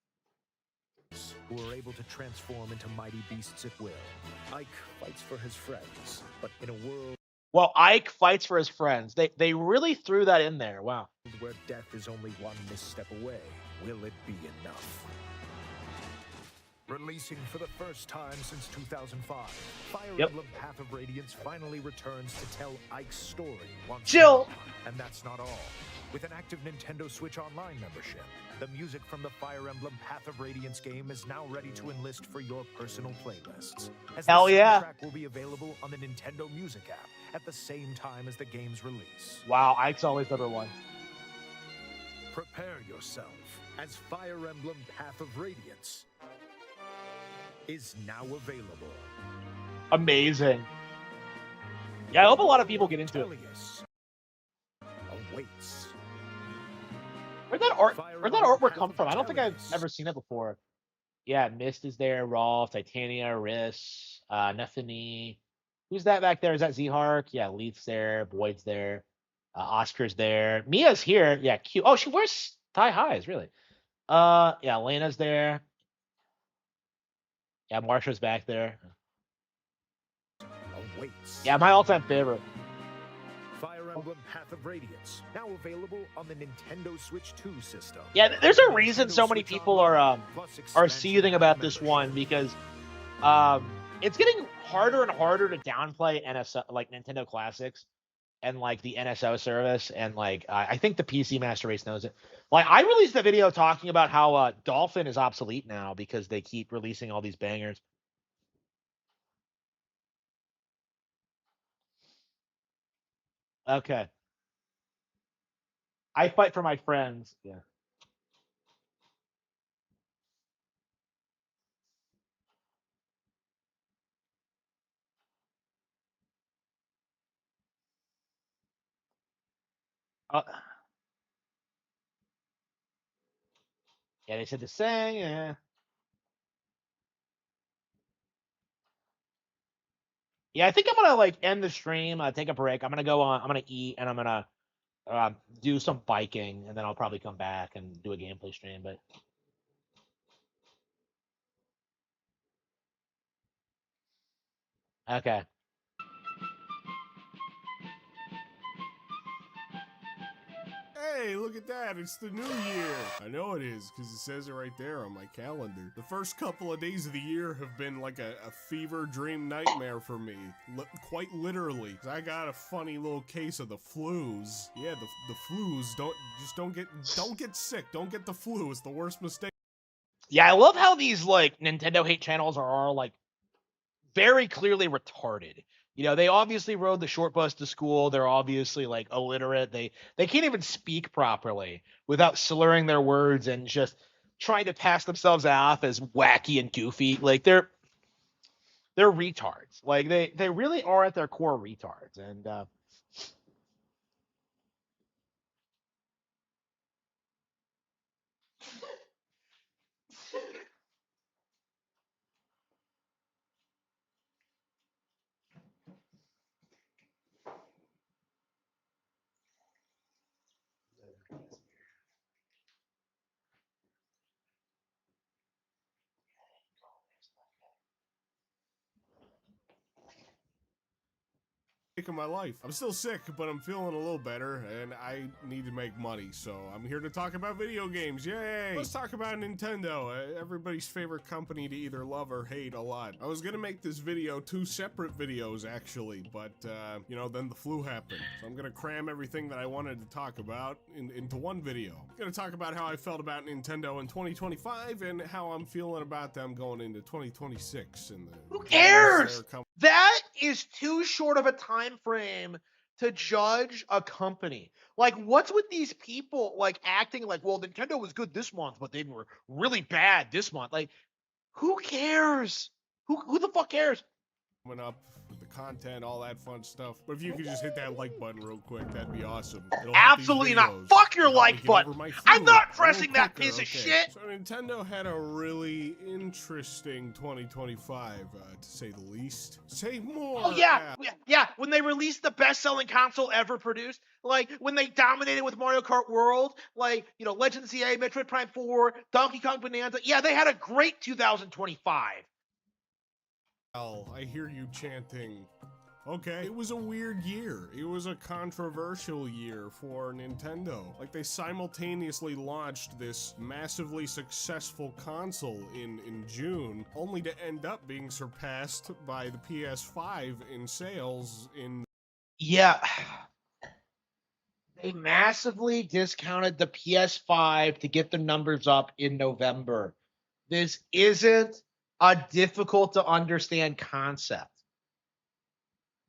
Who are able to transform into mighty beasts at will. Ike fights for his friends, but in a world
Well, Ike fights for his friends. They really threw that in there. Wow.
where death is only one misstep away, will it be enough? Releasing for the first time since 2005, Fire
Yep.
Emblem Path of Radiance finally returns to tell Ike's story once
Jill.
more. And that's not all. With an active Nintendo Switch Online membership, the music from the Fire Emblem Path of Radiance game is now ready to enlist for your personal playlists. As the
Hell yeah.
soundtrack will be available on the Nintendo Music app at the same time as the game's release.
Wow, Ike's always number one.
Prepare yourself as Fire Emblem Path of Radiance is now available.
Amazing. Yeah, I hope a lot of people get into it.
Tellius awaits.
Where'd that artwork come from? I don't think I've ever seen it before. Yeah, Mist is there, Rolf, Titania, Riss, Nethany. Who's that back there? Is that Z-Hark? Yeah, Leaf's there, Boyd's there, Oscar's there. Mia's here. Yeah, cute. Oh, she wears thigh highs, really. Yeah, Lena's there. Yeah, Marsha's back there.
Awaits.
Yeah, my all-time favorite.
Fire Emblem Path of Radiance now available on the Nintendo Switch 2 system.
Yeah, there's a
The
reason
Nintendo
so many
Switch
people
Online, plus
are
expansion
seething about
pack
this
membership.
one because it's getting harder and harder to downplay NSO, like Nintendo Classics and like the NSO service, and like I think the PC Master Race knows it. Like I released a video talking about how Dolphin is obsolete now because they keep releasing all these bangers. Okay, I fight for my friends. Yeah. Uh, yeah, they said the same. Yeah. Yeah, I think I'm gonna like end the stream, take a break. I'm gonna go on. I'm gonna eat, and I'm gonna do some biking, and then I'll probably come back and do a gameplay stream. But okay.
Hey, look at that. It's the new year. I know it is, because it says it right there on my calendar. The first couple of days of the year have been like a fever dream nightmare for me. Quite literally. 'Cause I got a funny little case of the flus. Yeah, the flus. Don't get sick. Don't get the flu. It's the worst mistake.
Yeah, I love how these like Nintendo hate channels are all like very clearly retarded. You know, they obviously rode the short bus to school. They're obviously like illiterate. They can't even speak properly without slurring their words and just trying to pass themselves off as wacky and goofy. Like they're retards. Like they really are at their core retards. And
Of my life. I'm still sick, but I'm feeling a little better, and I need to make money, so I'm here to talk about video games. Yay! Let's talk about Nintendo, everybody's favorite company to either love or hate a lot. I was gonna make this video 2 separate videos, actually, but, you know, then the flu happened. So I'm gonna cram everything that I wanted to talk about into one video. I'm gonna talk about how I felt about Nintendo in 2025, and how I'm feeling about them going into 2026. And
who cares? That is too short of a time frame to judge a company. Like, what's with these people like acting like, well, Nintendo was good this month, but they were really bad this month? Like, who cares? Who the fuck cares?
Coming up with the content, all that fun stuff. But if you could just hit that like button real quick, that'd be awesome.
Absolutely not. Fuck your like button. I'm not pressing that piece of shit.
So Nintendo had a really interesting 2025, to say the least. Say more.
Oh yeah. When they released the best-selling console ever produced, like when they dominated with Mario Kart World, like Legend of ZA, Metroid Prime 4, Donkey Kong Bonanza. Yeah, they had a great 2025.
I hear you chanting. Okay, it was a weird year. It was a controversial year for Nintendo. Like, they simultaneously launched this massively successful console in June, only to end up being surpassed by the PS5 in sales in...
Yeah. They massively discounted the PS5 to get the numbers up in November. This isn't a difficult to understand concept.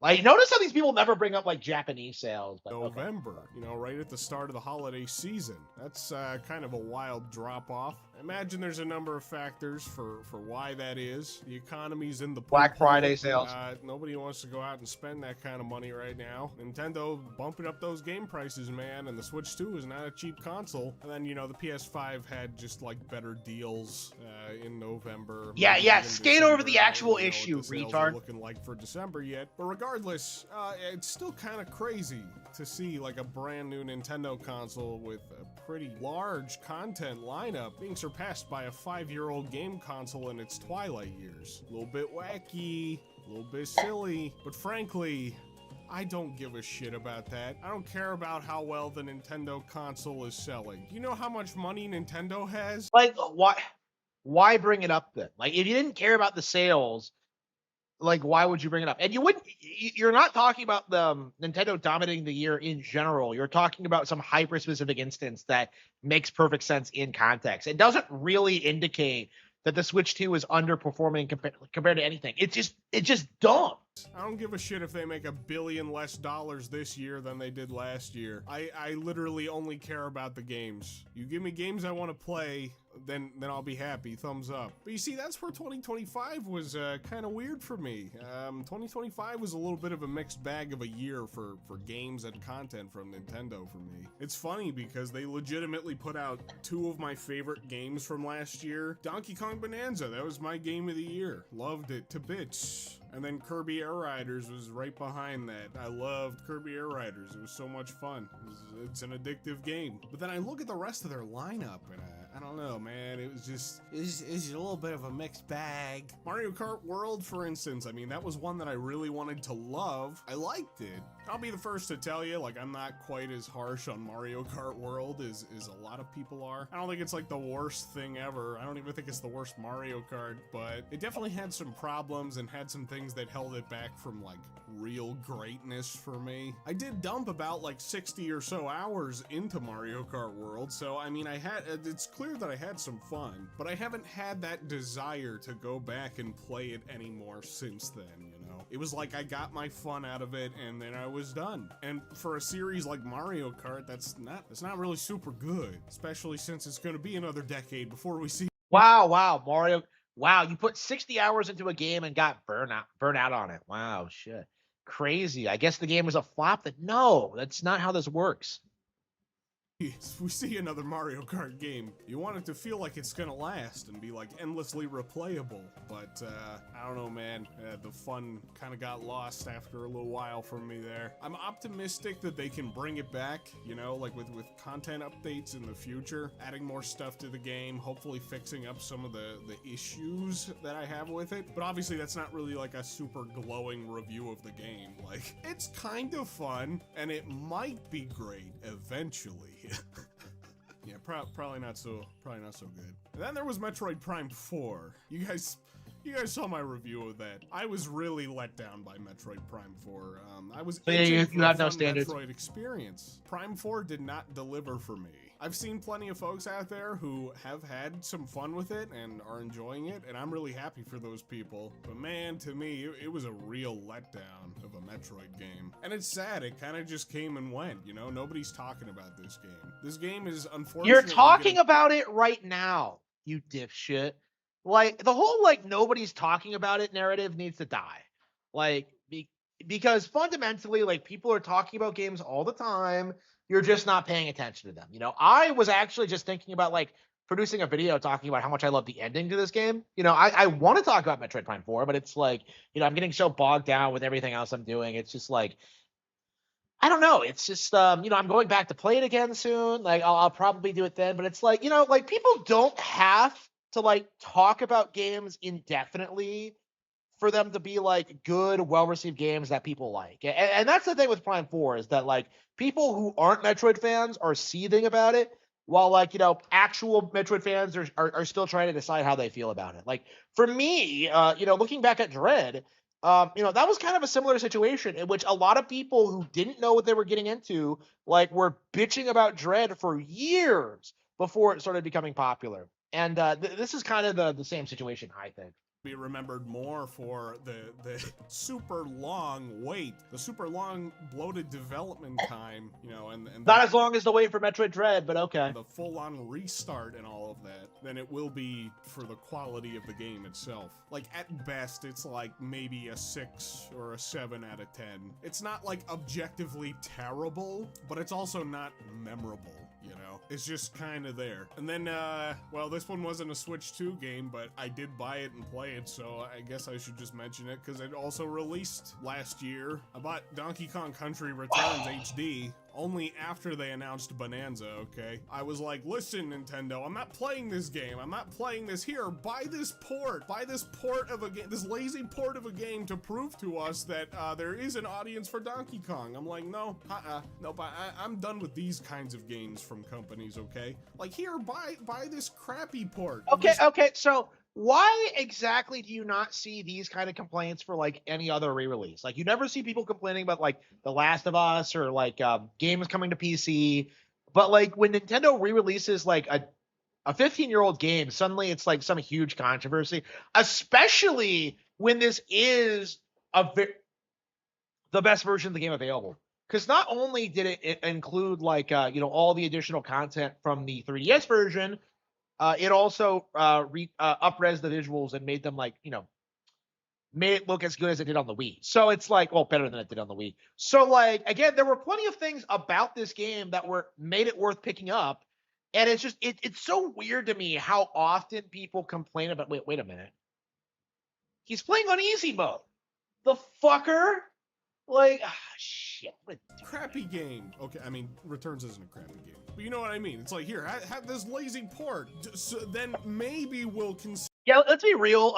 Like, notice how these people never bring up like Japanese sales. But
November, right at the start of the holiday season. That's kind of a wild drop off. I imagine there's a number of factors for why that is. The economy's in the
Black Friday sales.
Nobody wants to go out and spend that kind of money right now. Nintendo bumping up those game prices, man, and the Switch 2 is not a cheap console. And then, the PS5 had just like better deals in November.
Yeah, skate
December.
over the actual
I
issue,
what the sales
retard.
are looking like for December yet. But regardless, it's still kind of crazy to see like a brand new Nintendo console with a pretty large content lineup being surpassed by a 5-year-old game console in its twilight years. A little bit wacky, a little bit silly, but frankly, I don't give a shit about that. I don't care about how well the Nintendo console is selling. Do you know how much money Nintendo has?
Like, why bring it up then? Like, if you didn't care about the sales, like, why would you bring it up? And you're not talking about the Nintendo dominating the year in general. You're talking about some hyper-specific instance that makes perfect sense in context. It doesn't really indicate that the Switch 2 is underperforming compared to anything. It's just dumb.
I don't give a shit if they make $1 billion less this year than they did last year. I literally only care about the games. You give me games I want to play, then I'll be happy. Thumbs up. But you see, that's where 2025 was kind of weird for me. 2025 was a little bit of a mixed bag of a year for games and content from Nintendo for me. It's funny because they legitimately put out 2 of my favorite games from last year. Donkey Kong Bonanza, that was my game of the year. Loved it to bits. And then Kirby Air Riders was right behind that. I loved Kirby Air Riders. It was so much fun. It's an addictive game. But then I look at the rest of their lineup and I don't know, man. It was just a little bit of a mixed bag. Mario Kart World, for instance, I mean, that was one that I really wanted to love. I liked it. I'll be the first to tell you, like, I'm not quite as harsh on Mario Kart World as a lot of people are. I don't think it's like the worst thing ever. I don't even think it's the worst Mario Kart, but it definitely had some problems and had some things that held it back from like real greatness for me. I did dump about like 60 or so hours into Mario Kart World, so I mean, it's clear that I had some fun, but I haven't had that desire to go back and play it anymore since then, you know? It was like I got my fun out of it and then I was done. And for a series like Mario Kart, that's not really super good, especially since it's gonna be another decade before we see.
Wow, Mario. Wow, you put 60 hours into a game and got burnt out on it. Wow, shit. Crazy. I guess the game was a flop. No, that's not how this works.
If we see another Mario Kart game, you want it to feel like it's gonna last and be like endlessly replayable, but I don't know, man. The fun kind of got lost after a little while for me there. I'm optimistic that they can bring it back, you know, like with content updates in the future, adding more stuff to the game, hopefully fixing up some of the issues that I have with it. But obviously that's not really like a super glowing review of the game. Like, it's kind of fun and it might be great eventually. Yeah, probably not so good. And then there was Metroid Prime 4. You guys saw my review of that. I was really let down by Metroid Prime 4. I was itching for a fun Metroid experience. Prime 4 did not deliver for me. I've seen plenty of folks out there who have had some fun with it and are enjoying it, and I'm really happy for those people. But man, to me, it was a real letdown of a Metroid game. And it's sad, it kind of just came and went, you know? Nobody's talking about this game. This game is unfortunately—
You're talking about it right now, you dipshit. Like, the whole, like, nobody's talking about it narrative needs to die. Like, because fundamentally, like, people are talking about games all the time. You're just not paying attention to them. You know, I was actually just thinking about, like, producing a video talking about how much I love the ending to this game. You know, I want to talk about Metroid Prime 4, but it's like, you know, I'm getting so bogged down with everything else I'm doing. It's just like, I don't know. It's just, you know, I'm going back to play it again soon. Like, I'll probably do it then. But it's like, you know, like, people don't have to, like, talk about games indefinitely for them to be like good, well-received games that people like. And that's the thing with Prime 4 is that, like, people who aren't Metroid fans are seething about it, while, like, you know, actual Metroid fans are still trying to decide how they feel about it. Like, for me, you know, looking back at Dread, you know, that was kind of a similar situation in which a lot of people who didn't know what they were getting into, like, were bitching about Dread for years before it started becoming popular. And this is kind of the same situation, I think.
Be remembered more for the super long wait, the super long bloated development time, you know, and
not as long as the wait for Metroid Dread, but okay.
The full-on restart and all of that, than it will be for the quality of the game itself. Like, at best, it's like maybe a 6 or a 7 out of 10. It's not like objectively terrible, but it's also not memorable. You know, it's just kind of there. And then, well, this one wasn't a Switch 2 game, but I did buy it and play it, so I guess I should just mention it, because it also released last year. I bought Donkey Kong Country Returns HD only after they announced Bonanza, okay? I was like, listen, Nintendo, I'm not playing this game. I'm not playing this here. Buy this port. Buy this port of a game, this lazy port of a game to prove to us that there is an audience for Donkey Kong. I'm like, no, nope, I'm done with these kinds of games from companies, okay? Like, here, buy this crappy port.
Okay, so why exactly do you not see these kind of complaints for, like, any other re-release? Like, you never see people complaining about, like, The Last of Us or, like, games coming to PC. But, like, when Nintendo re-releases, like, a 15-year-old game, suddenly it's, like, some huge controversy. Especially when this is the best version of the game available. Because not only did it include, like, you know, all the additional content from the 3DS version, It also up-res the visuals and made them like, made it look as good as it did on the Wii. So it's like, well, better than it did on the Wii. So like, again, there were plenty of things about this game that made it worth picking up. And it's just, it's so weird to me how often people complain about, wait a minute. He's playing on easy mode. The fucker. Like, shit.
Crappy game. Okay, I mean, Returns isn't a crappy game. But you know what I mean? It's like, here, have this lazy port. So then maybe we'll consider.
Yeah, let's be real.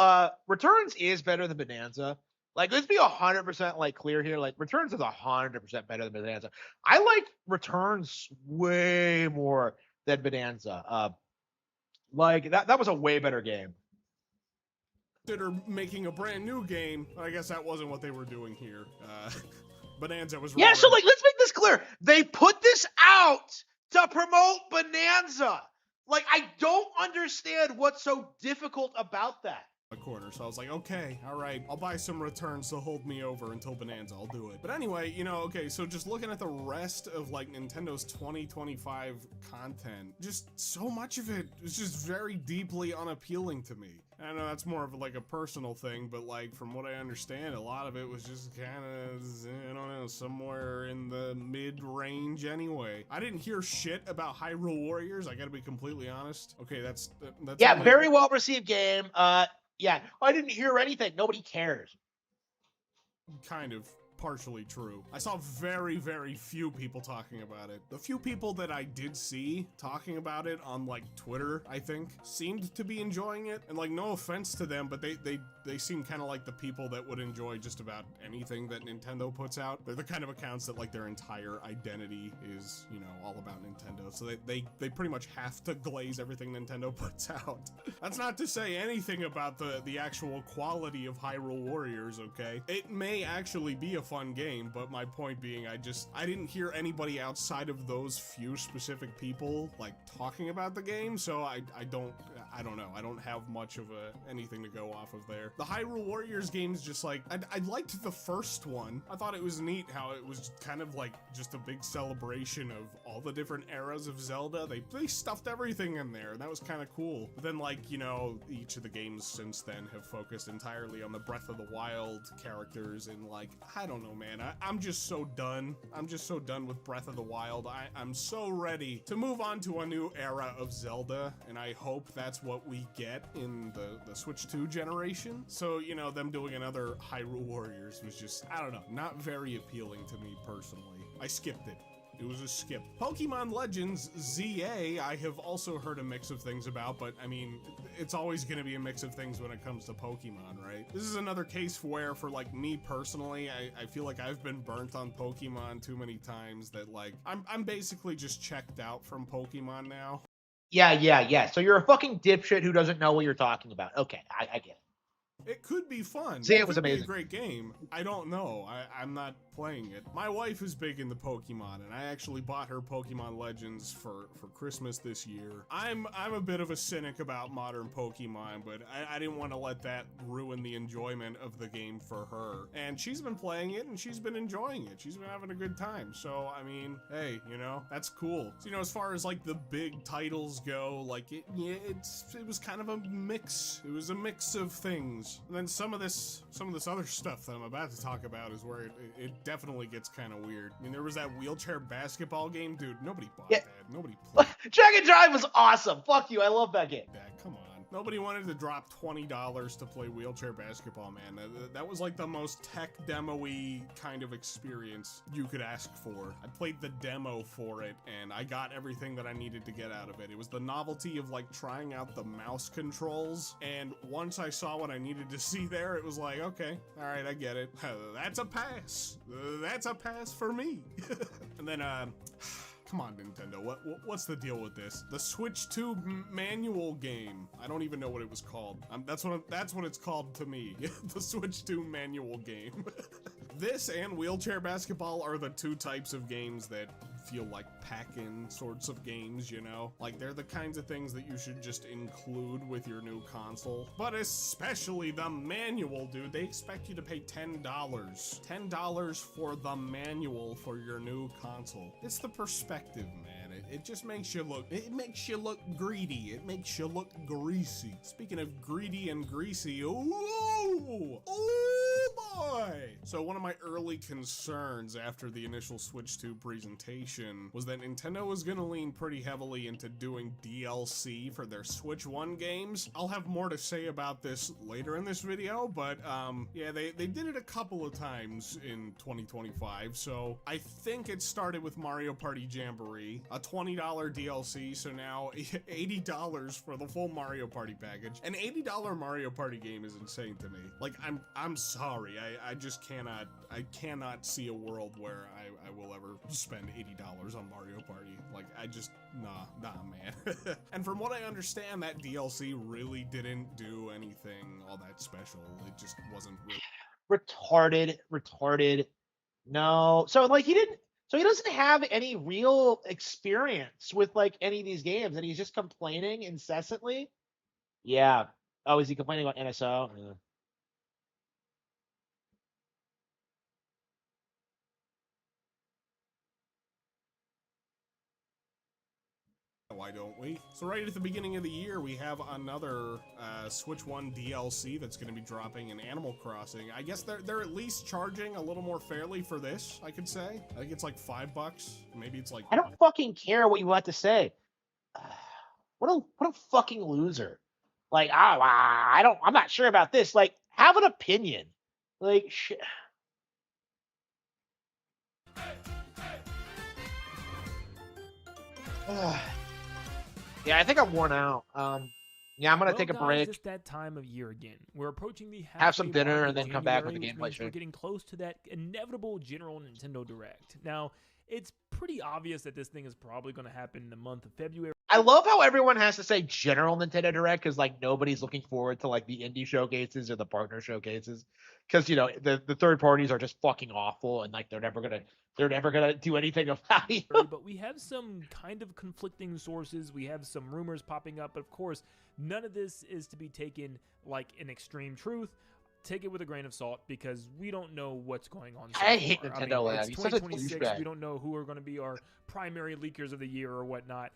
Returns is better than Bonanza. Like, let's be 100% like clear here. Like, Returns is 100% better than Bonanza. I like Returns way more than Bonanza. Like that was a way better game.
Consider making a brand new game. I guess that wasn't what they were doing here. Bonanza was.
Yeah, so like, let's make this clear. They put this out to promote Bonanza. Like, I don't understand what's so difficult about that.
A quarter, so I was like, okay, all right, I'll buy some Returns to hold me over until Bonanza. I'll do it. But anyway, okay, so just looking at the rest of like Nintendo's 2025 content, just so much of it is just very deeply unappealing to me. I know that's more of like a personal thing, but like from what I understand, a lot of it was just kind of, I don't know, somewhere in the mid-range anyway. I didn't hear shit about Hyrule Warriors, I gotta be completely honest. Okay, that's
yeah, very well received game. Yeah, I didn't hear anything. Nobody cares.
Kind of partially true. I saw very, very few people talking about it. The few people that I did see talking about it on like Twitter, I think, seemed to be enjoying it. And like, no offense to them, but they seem kind of like the people that would enjoy just about anything that Nintendo puts out. They're the kind of accounts that like their entire identity is, all about Nintendo. So they pretty much have to glaze everything Nintendo puts out. That's not to say anything about the actual quality of Hyrule Warriors, okay? It may actually be a fun game, but my point being, I didn't hear anybody outside of those few specific people like talking about the game, so I don't know. I don't have much of anything to go off of there. The Hyrule Warriors game's just like, I liked the first one. I thought it was neat how it was kind of like just a big celebration of all the different eras of Zelda. They stuffed everything in there, and that was kind of cool. But then like, each of the games since then have focused entirely on the Breath of the Wild characters, and like, I don't know, man. I'm just so done. I'm just so done with Breath of the Wild. I'm so ready to move on to a new era of Zelda, and I hope that's what we get in the Switch 2 generation. So, them doing another Hyrule Warriors was just, I don't know, not very appealing to me personally. I skipped it. It was a skip. Pokemon Legends ZA, I have also heard a mix of things about, but I mean, it's always going to be a mix of things when it comes to Pokemon, right? This is another case where, for like me personally, I feel like I've been burnt on Pokemon too many times that like, I'm basically just checked out from Pokemon now.
Yeah. So you're a fucking dipshit who doesn't know what you're talking about. Okay, I get it.
It could be fun.
See, it was amazing.
Be a great game. I don't know. I'm not playing it. My wife is big into Pokemon, and I actually bought her Pokemon Legends for Christmas this year. I'm a bit of a cynic about modern Pokemon, but I didn't want to let that ruin the enjoyment of the game for her. And she's been playing it, and she's been enjoying it. She's been having a good time. So, I mean, hey, that's cool. So, as far as like the big titles go, like it was kind of a mix. It was a mix of things. And then some of this other stuff that I'm about to talk about is where it definitely gets kind of weird. I mean, there was that wheelchair basketball game, dude. Nobody bought that. Nobody played.
Dragon Drive was awesome. Fuck you. I love that game.
Come on. Nobody wanted to drop $20 to play wheelchair basketball, man. That was like the most tech demo-y kind of experience you could ask for. I played the demo for it, and I got everything that I needed to get out of it. It was the novelty of like trying out the mouse controls, and once I saw what I needed to see there, it was like, okay, all right, I get it. That's a pass. That's a pass for me. And then, come on, Nintendo. What's the deal with this? The Switch 2 manual game. I don't even know what it was called. That's what it's called to me. The Switch 2 manual game. This and wheelchair basketball are the two types of games that feel like pack-in sorts of games, you know? Like, they're the kinds of things that you should just include with your new console. But especially the manual, dude. They expect you to pay $10. $10 for the manual for your new console. It's the perspective, man. It just makes you look, it makes you look greedy. It makes you look greasy. Speaking of greedy and greasy, ooh, oh boy. So one of my early concerns after the initial Switch 2 presentation was that Nintendo was gonna lean pretty heavily into doing DLC for their Switch 1 games. I'll have more to say about this later in this video, but yeah, they did it a couple of times in 2025. So I think it started with Mario Party Jamboree, a $20 DLC, so now $80 for the full Mario Party package. An $80 Mario Party game is insane to me. Like, I'm sorry, I just cannot see a world where I will ever spend $80 on Mario Party. Like, I just, nah, man. And from what I understand, that DLC really didn't do anything all that special. It just wasn't really
Retarded. No. So like he doesn't have any real experience with like any of these games, and he's just complaining incessantly. Yeah. Oh, is he complaining about NSO? Yeah.
Why don't we? So right at the beginning of the year, we have another Switch 1 DLC that's going to be dropping in Animal Crossing. I guess they're at least charging a little more fairly for this, I could say. I think it's like $5. Maybe it's like...
I don't fucking care what you have to say. What a fucking loser. Like, I'm not sure about this. Like, have an opinion. Like, shit. Yeah, I think I'm worn out. Yeah, I'm gonna take a break.
It's that time of year again. We're approaching the
have some
halfway
dinner
mark
and
of
then come back with the
January,
gameplay
which means
stream.
We're getting close to that inevitable General Nintendo Direct. Now, it's pretty obvious that this thing is probably going to happen in the month of February.
I love how everyone has to say General Nintendo Direct because like nobody's looking forward to like the indie showcases or the partner showcases because you know the third parties are just fucking awful and like they're never gonna do anything about it.
But we have some kind of conflicting sources. We have some rumors popping up, but of course, none of this is to be taken like an extreme truth. Take it with a grain of salt because we don't know what's going on.
I hate Nintendo Land.
It's
He's such a
2026.
douchebag.
We don't know who are going to be our primary leakers of the year or whatnot.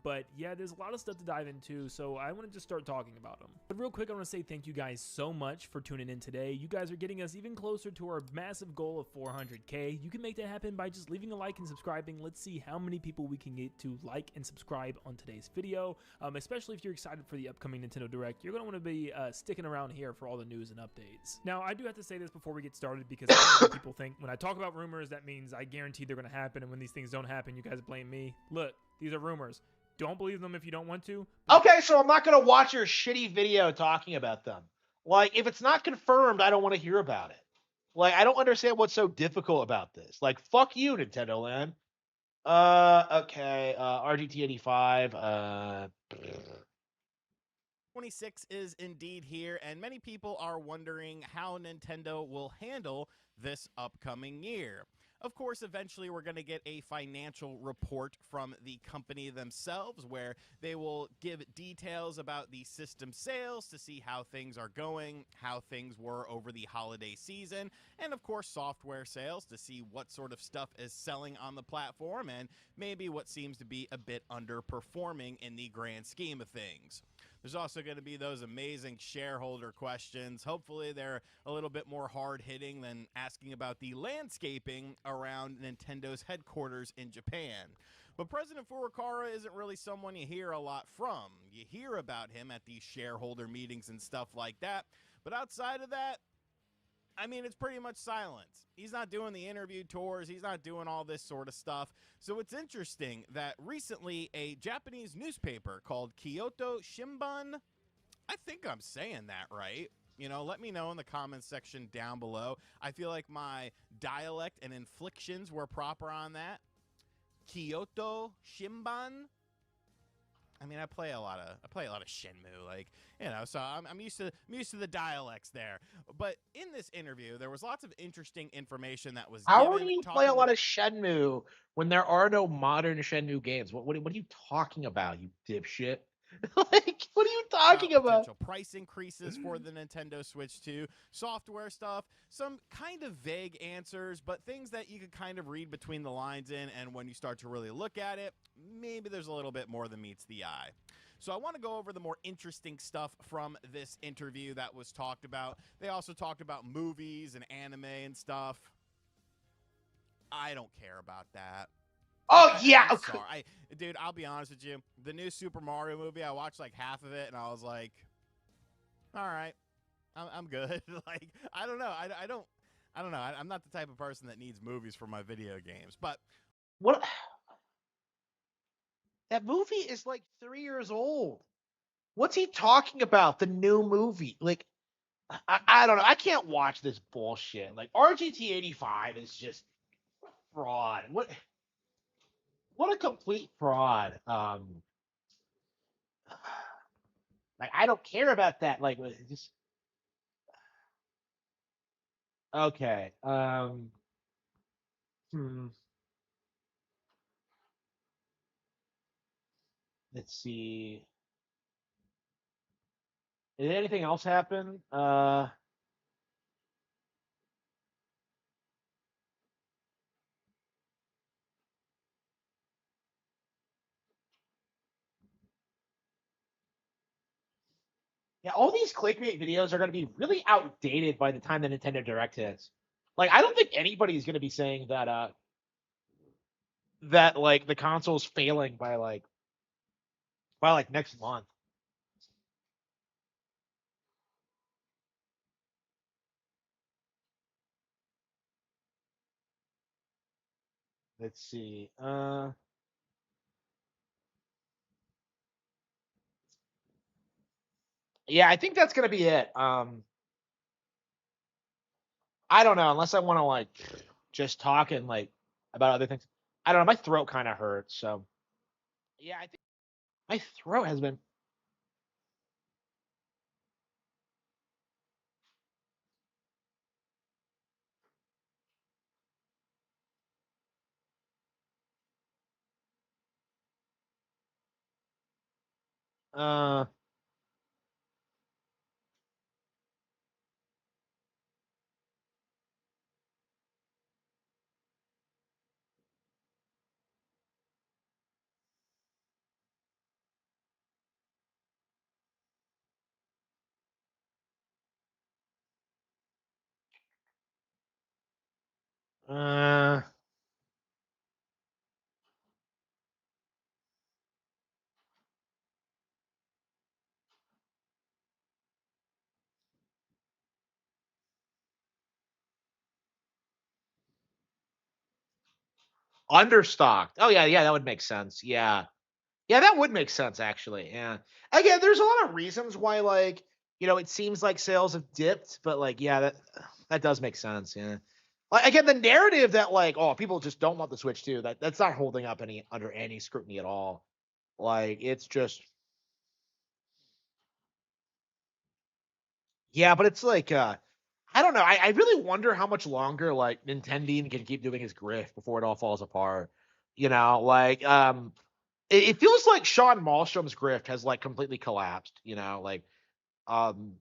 But yeah, there's a lot of stuff to dive into, so I wanted to start talking about them. But real quick, I want to say thank you guys so much for tuning in today. You guys are getting us even closer to our massive goal of 400K. You can make that happen by just leaving a like and subscribing. Let's see how many people we can get to like and subscribe on today's video, especially if you're excited for the upcoming Nintendo Direct. You're going to want to be sticking around here for all the news and updates. Now, I do have to say this before we get started because people think when I talk about rumors, that means I guarantee they're going to happen, and when these things don't happen, you guys blame me. Look, these are rumors. Don't believe them if you don't want to.
Okay, so I'm not gonna watch your shitty video talking about them. Like, if it's not confirmed, I don't want to hear about it. Like, I don't understand what's so difficult about this. Like, fuck you, Nintendo Land. Okay, RGT85.
26 is indeed here, and many people are wondering how Nintendo will handle this upcoming year. Of course, eventually we're going to get a financial report from the company themselves where they will give details about the system sales to see how things are going, how things were over the holiday season, and of course software sales to see what sort of stuff is selling on the platform and maybe what seems to be a bit underperforming in the grand scheme of things. There's also going to be those amazing shareholder questions. Hopefully they're a little bit more hard-hitting than asking about the landscaping around Nintendo's headquarters in Japan. But President Furukawa isn't really someone you hear a lot from. You hear about him at these shareholder meetings and stuff like that. But outside of that, I mean, it's pretty much silent. He's not doing the interview tours. He's not doing all this sort of stuff. So it's interesting that recently a Japanese newspaper called Kyoto Shimbun, I think I'm saying that right. You know, let me know in the comments section down below. I feel like my dialect and inflections were proper on that. Kyoto Shimbun. I mean, I play a lot of Shenmue, like, so I'm used to the dialects there. But in this interview, there was lots of interesting information that was
How do
given.
you play a lot of Shenmue when there are no modern Shenmue games? What are you talking about, you dipshit? Like, what are you talking
about
about?
potential price increases for the Nintendo Switch 2, software stuff, some kind of vague answers, but things that you could kind of read between the lines in, and when you start to really look at it, maybe there's a little bit more than meets the eye. So I want to go over the more interesting stuff from this interview that was talked about. They also talked about movies and anime and stuff. I don't care about that.
Oh yeah,
I'm sorry. Dude, I'll be honest with you. The new Super Mario movie, I watched like half of it, and I was like, all right, I'm good. Like, I don't know. I don't know. I'm not the type of person that needs movies for my video games. But
what? That movie is like 3 years old. What's he talking about? The new movie? Like, I don't know. I can't watch this bullshit. Like, RGT 85 is just fraud. What a complete fraud. Like, I don't care about that. Like, just okay. Hmm. Let's see. Did anything else happen? Yeah, all these clickbait videos are going to be really outdated by the time the Nintendo Direct hits. Like, I don't think anybody's going to be saying that like the console's failing by like next month. Let's see. Yeah, I think that's going to be it. I don't know, unless I want to like just talk and like about other things. I don't know. My throat kind of hurts, so yeah, I think my throat has been. Uh, uh, Understocked. Oh yeah, yeah, that would make sense. Yeah. Yeah, that would make sense actually. Yeah. Again, there's a lot of reasons why like, it seems like sales have dipped, but like yeah, that does make sense. Yeah. Like again, the narrative that like, oh, people just don't want the Switch too, that's not holding up under any scrutiny at all. Like it's just yeah, but it's like I don't know. I really wonder how much longer like Nintendo can keep doing his grift before it all falls apart. Like it feels like Sean Malmstrom's grift has like completely collapsed. Um,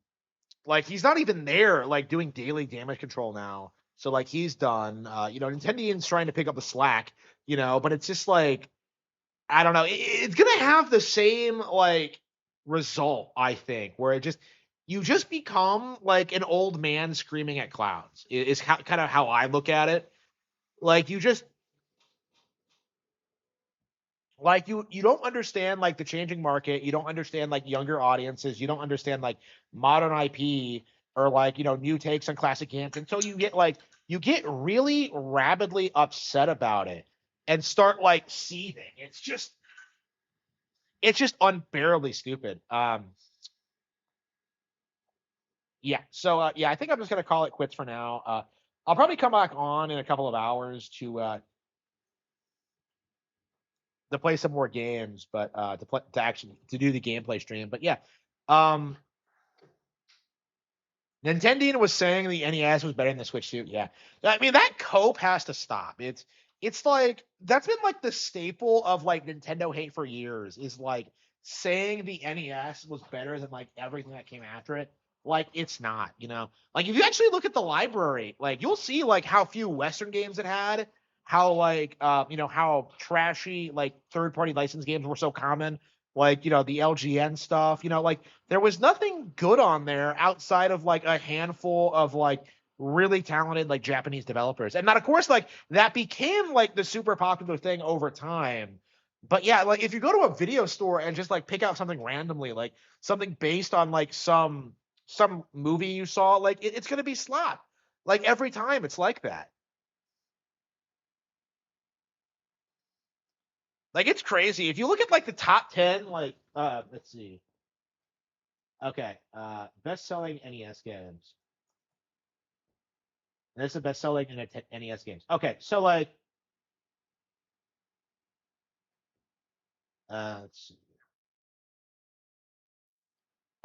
like he's not even there, like doing daily damage control now. So like he's done. Nintendo's trying to pick up the slack. But it's just like I don't know. It's gonna have the same like result, I think, where you just become like an old man screaming at clouds. Is kind of how I look at it. Like you just like you don't understand like the changing market, you don't understand like younger audiences, you don't understand like modern IP or like new takes on classic games, and so you get really rabidly upset about it and start like seething. It's just unbearably stupid. Yeah, so yeah, I think I'm just gonna call it quits for now. I'll probably come back on in a couple of hours to to play some more games, but to do the gameplay stream. But yeah, um, Nintendo was saying the NES was better than the Switch too. Yeah, I mean that cope has to stop. It's like that's been like the staple of like Nintendo hate for years. Is like saying the NES was better than like everything that came after it. Like it's not, you know. Like if you actually look at the library, like you'll see like how few Western games it had, how like how trashy like third party license games were so common, like the LGN stuff, like there was nothing good on there outside of like a handful of like really talented like Japanese developers. And that of course like that became like the super popular thing over time. But yeah, like if you go to a video store and just like pick out something randomly, like something based on like some movie you saw, like it's gonna be slop. Like every time it's like that. Like it's crazy. If you look at like the top 10, like let's see. Okay, best-selling NES games. This is best-selling NES games. Okay, so like, let's see.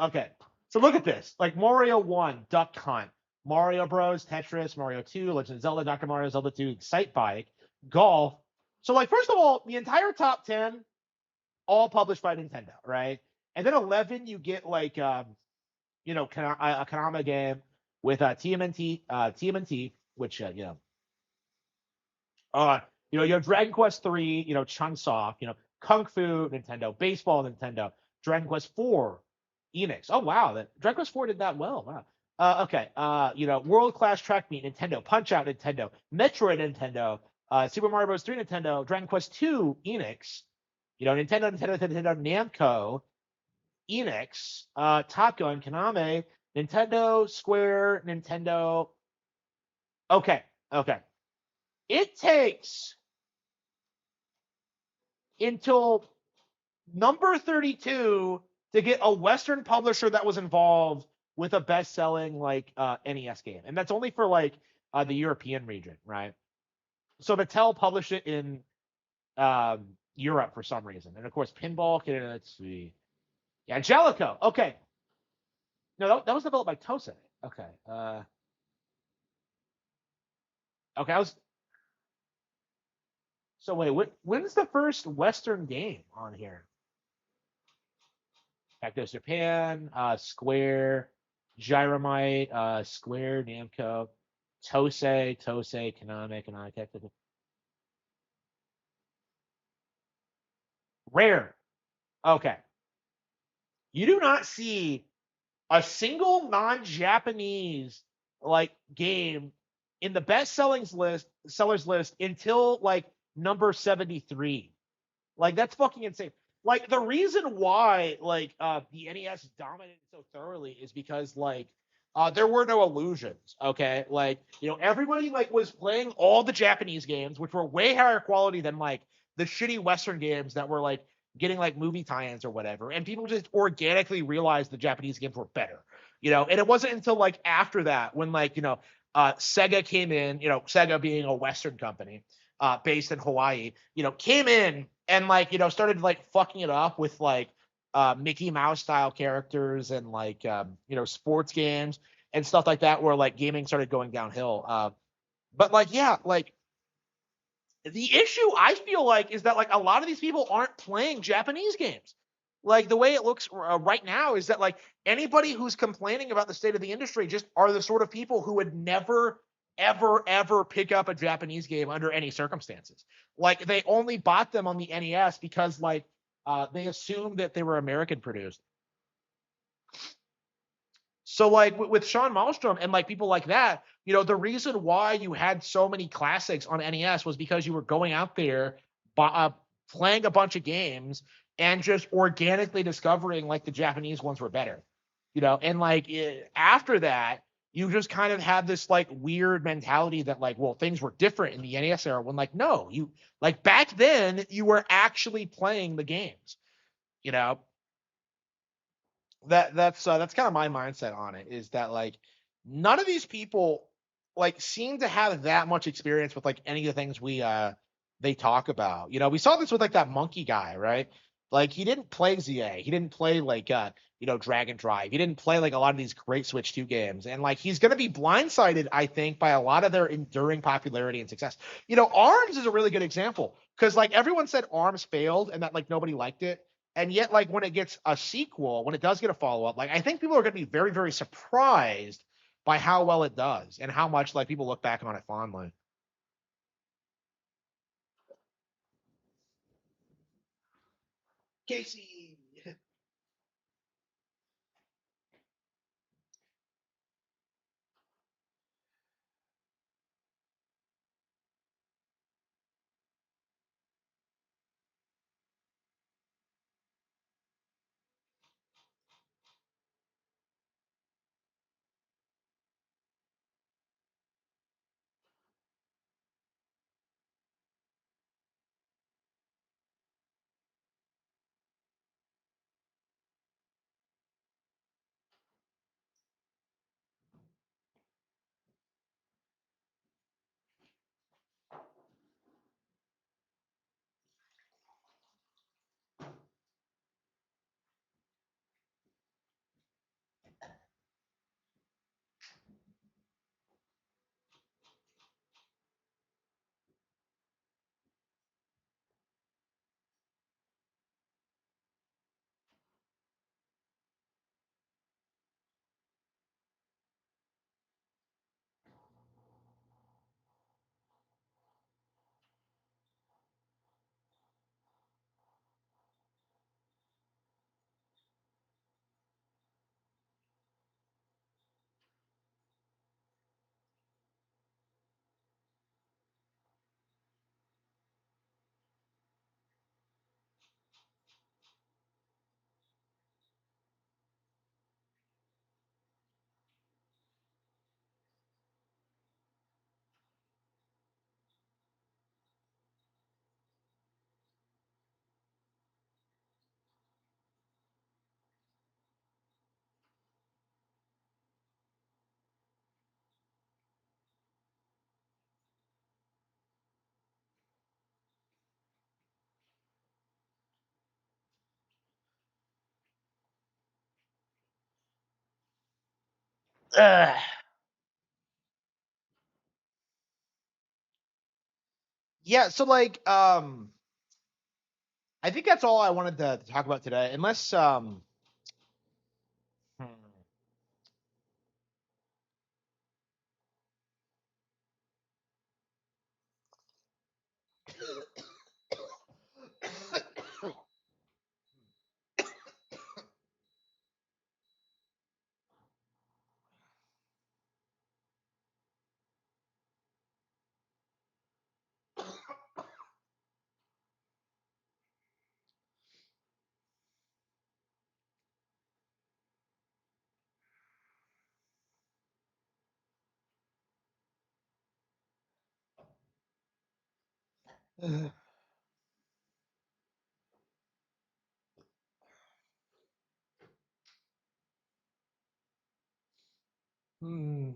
Okay, so look at this. Like Mario 1, Duck Hunt, Mario Bros, Tetris, Mario 2, Legend of Zelda, Dr. Mario, Zelda 2, Excite Bike, Golf. So like, first of all, the entire top 10, all published by Nintendo, right? And then 11, you get like, a Konami game with TMNT, which you have Dragon Quest 3, Chunsoft, Kung Fu, Nintendo, Baseball, Nintendo, Dragon Quest 4, Enix. Oh wow, that Dragon Quest 4 did that well. Wow. Okay. World Class Track Meet, Nintendo, Punch Out, Nintendo, Metroid, Nintendo, Super Mario Bros. 3, Nintendo, Dragon Quest 2, Enix, Nintendo, Namco, Enix, Top Gun, Konami, Nintendo, Square, Nintendo. Okay. It takes until number 32 to get a Western publisher that was involved with a best-selling like NES game, and that's only for like the European region, right? So Mattel published it in Europe for some reason, and of course, Pinball. Let's see, yeah, Jellico. Okay, no, that was developed by Tose. Okay, okay, I was. So wait, when's the first Western game on here? Actos Japan, Square, Gyromite, Square, Namco, Tose, Konami, Rare. Okay. You do not see a single non-Japanese like game in the best sellers list until like number 73. Like that's fucking insane. Like the reason why like the NES dominated so thoroughly is because like there were no illusions, okay? Like, everybody like was playing all the Japanese games, which were way higher quality than like the shitty Western games that were like getting like movie tie-ins or whatever. And people just organically realized the Japanese games were better, and it wasn't until like after that when like, Sega came in, Sega being a Western company, based in Hawaii, came in and like, started like fucking it up with like Mickey Mouse style characters and like sports games and stuff like that, where like gaming started going downhill. But like yeah, like the issue I feel like is that like a lot of these people aren't playing Japanese games. Like the way it looks right now is that like anybody who's complaining about the state of the industry just are the sort of people who would never ever pick up a Japanese game under any circumstances. Like they only bought them on the NES because like they assumed that they were American produced. So like with Sean Malmstrom and like people like that, the reason why you had so many classics on NES was because you were going out there, playing a bunch of games and just organically discovering like the Japanese ones were better, and like after that, you just kind of had this like weird mentality that like, well, things were different in the NES era when like, no, you like back then you were actually playing the games, you know, that's kind of my mindset on it, is that like none of these people like seem to have that much experience with like any of the things they talk about. You know, we saw this with like that monkey guy, right? Like he didn't play ZA. He didn't play like Dragon Drive. He didn't play like a lot of these great Switch 2 games. And like he's gonna be blindsided, I think, by a lot of their enduring popularity and success. You know, ARMS is a really good example. Because like everyone said ARMS failed and that like nobody liked it. And yet, like when it gets a sequel, when it does get a follow-up, like I think people are gonna be very, very surprised by how well it does and how much like people look back on it fondly. Casey. Ugh. Yeah, so like I think that's all I wanted to talk about today. Unless hmm. Hmm.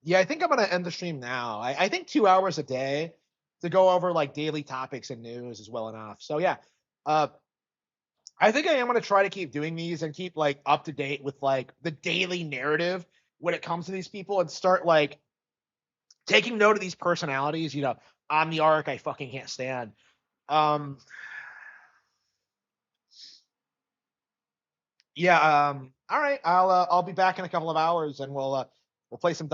Yeah, I think I'm gonna end the stream now. I think 2 hours a day to go over like daily topics and news is well enough. So yeah, uh, I think I am gonna try to keep doing these and keep like up to date with like the daily narrative when it comes to these people and start like taking note of these personalities. You know, on the arc, I fucking can't stand. Um, yeah. All right. I'll be back in a couple of hours and we'll play some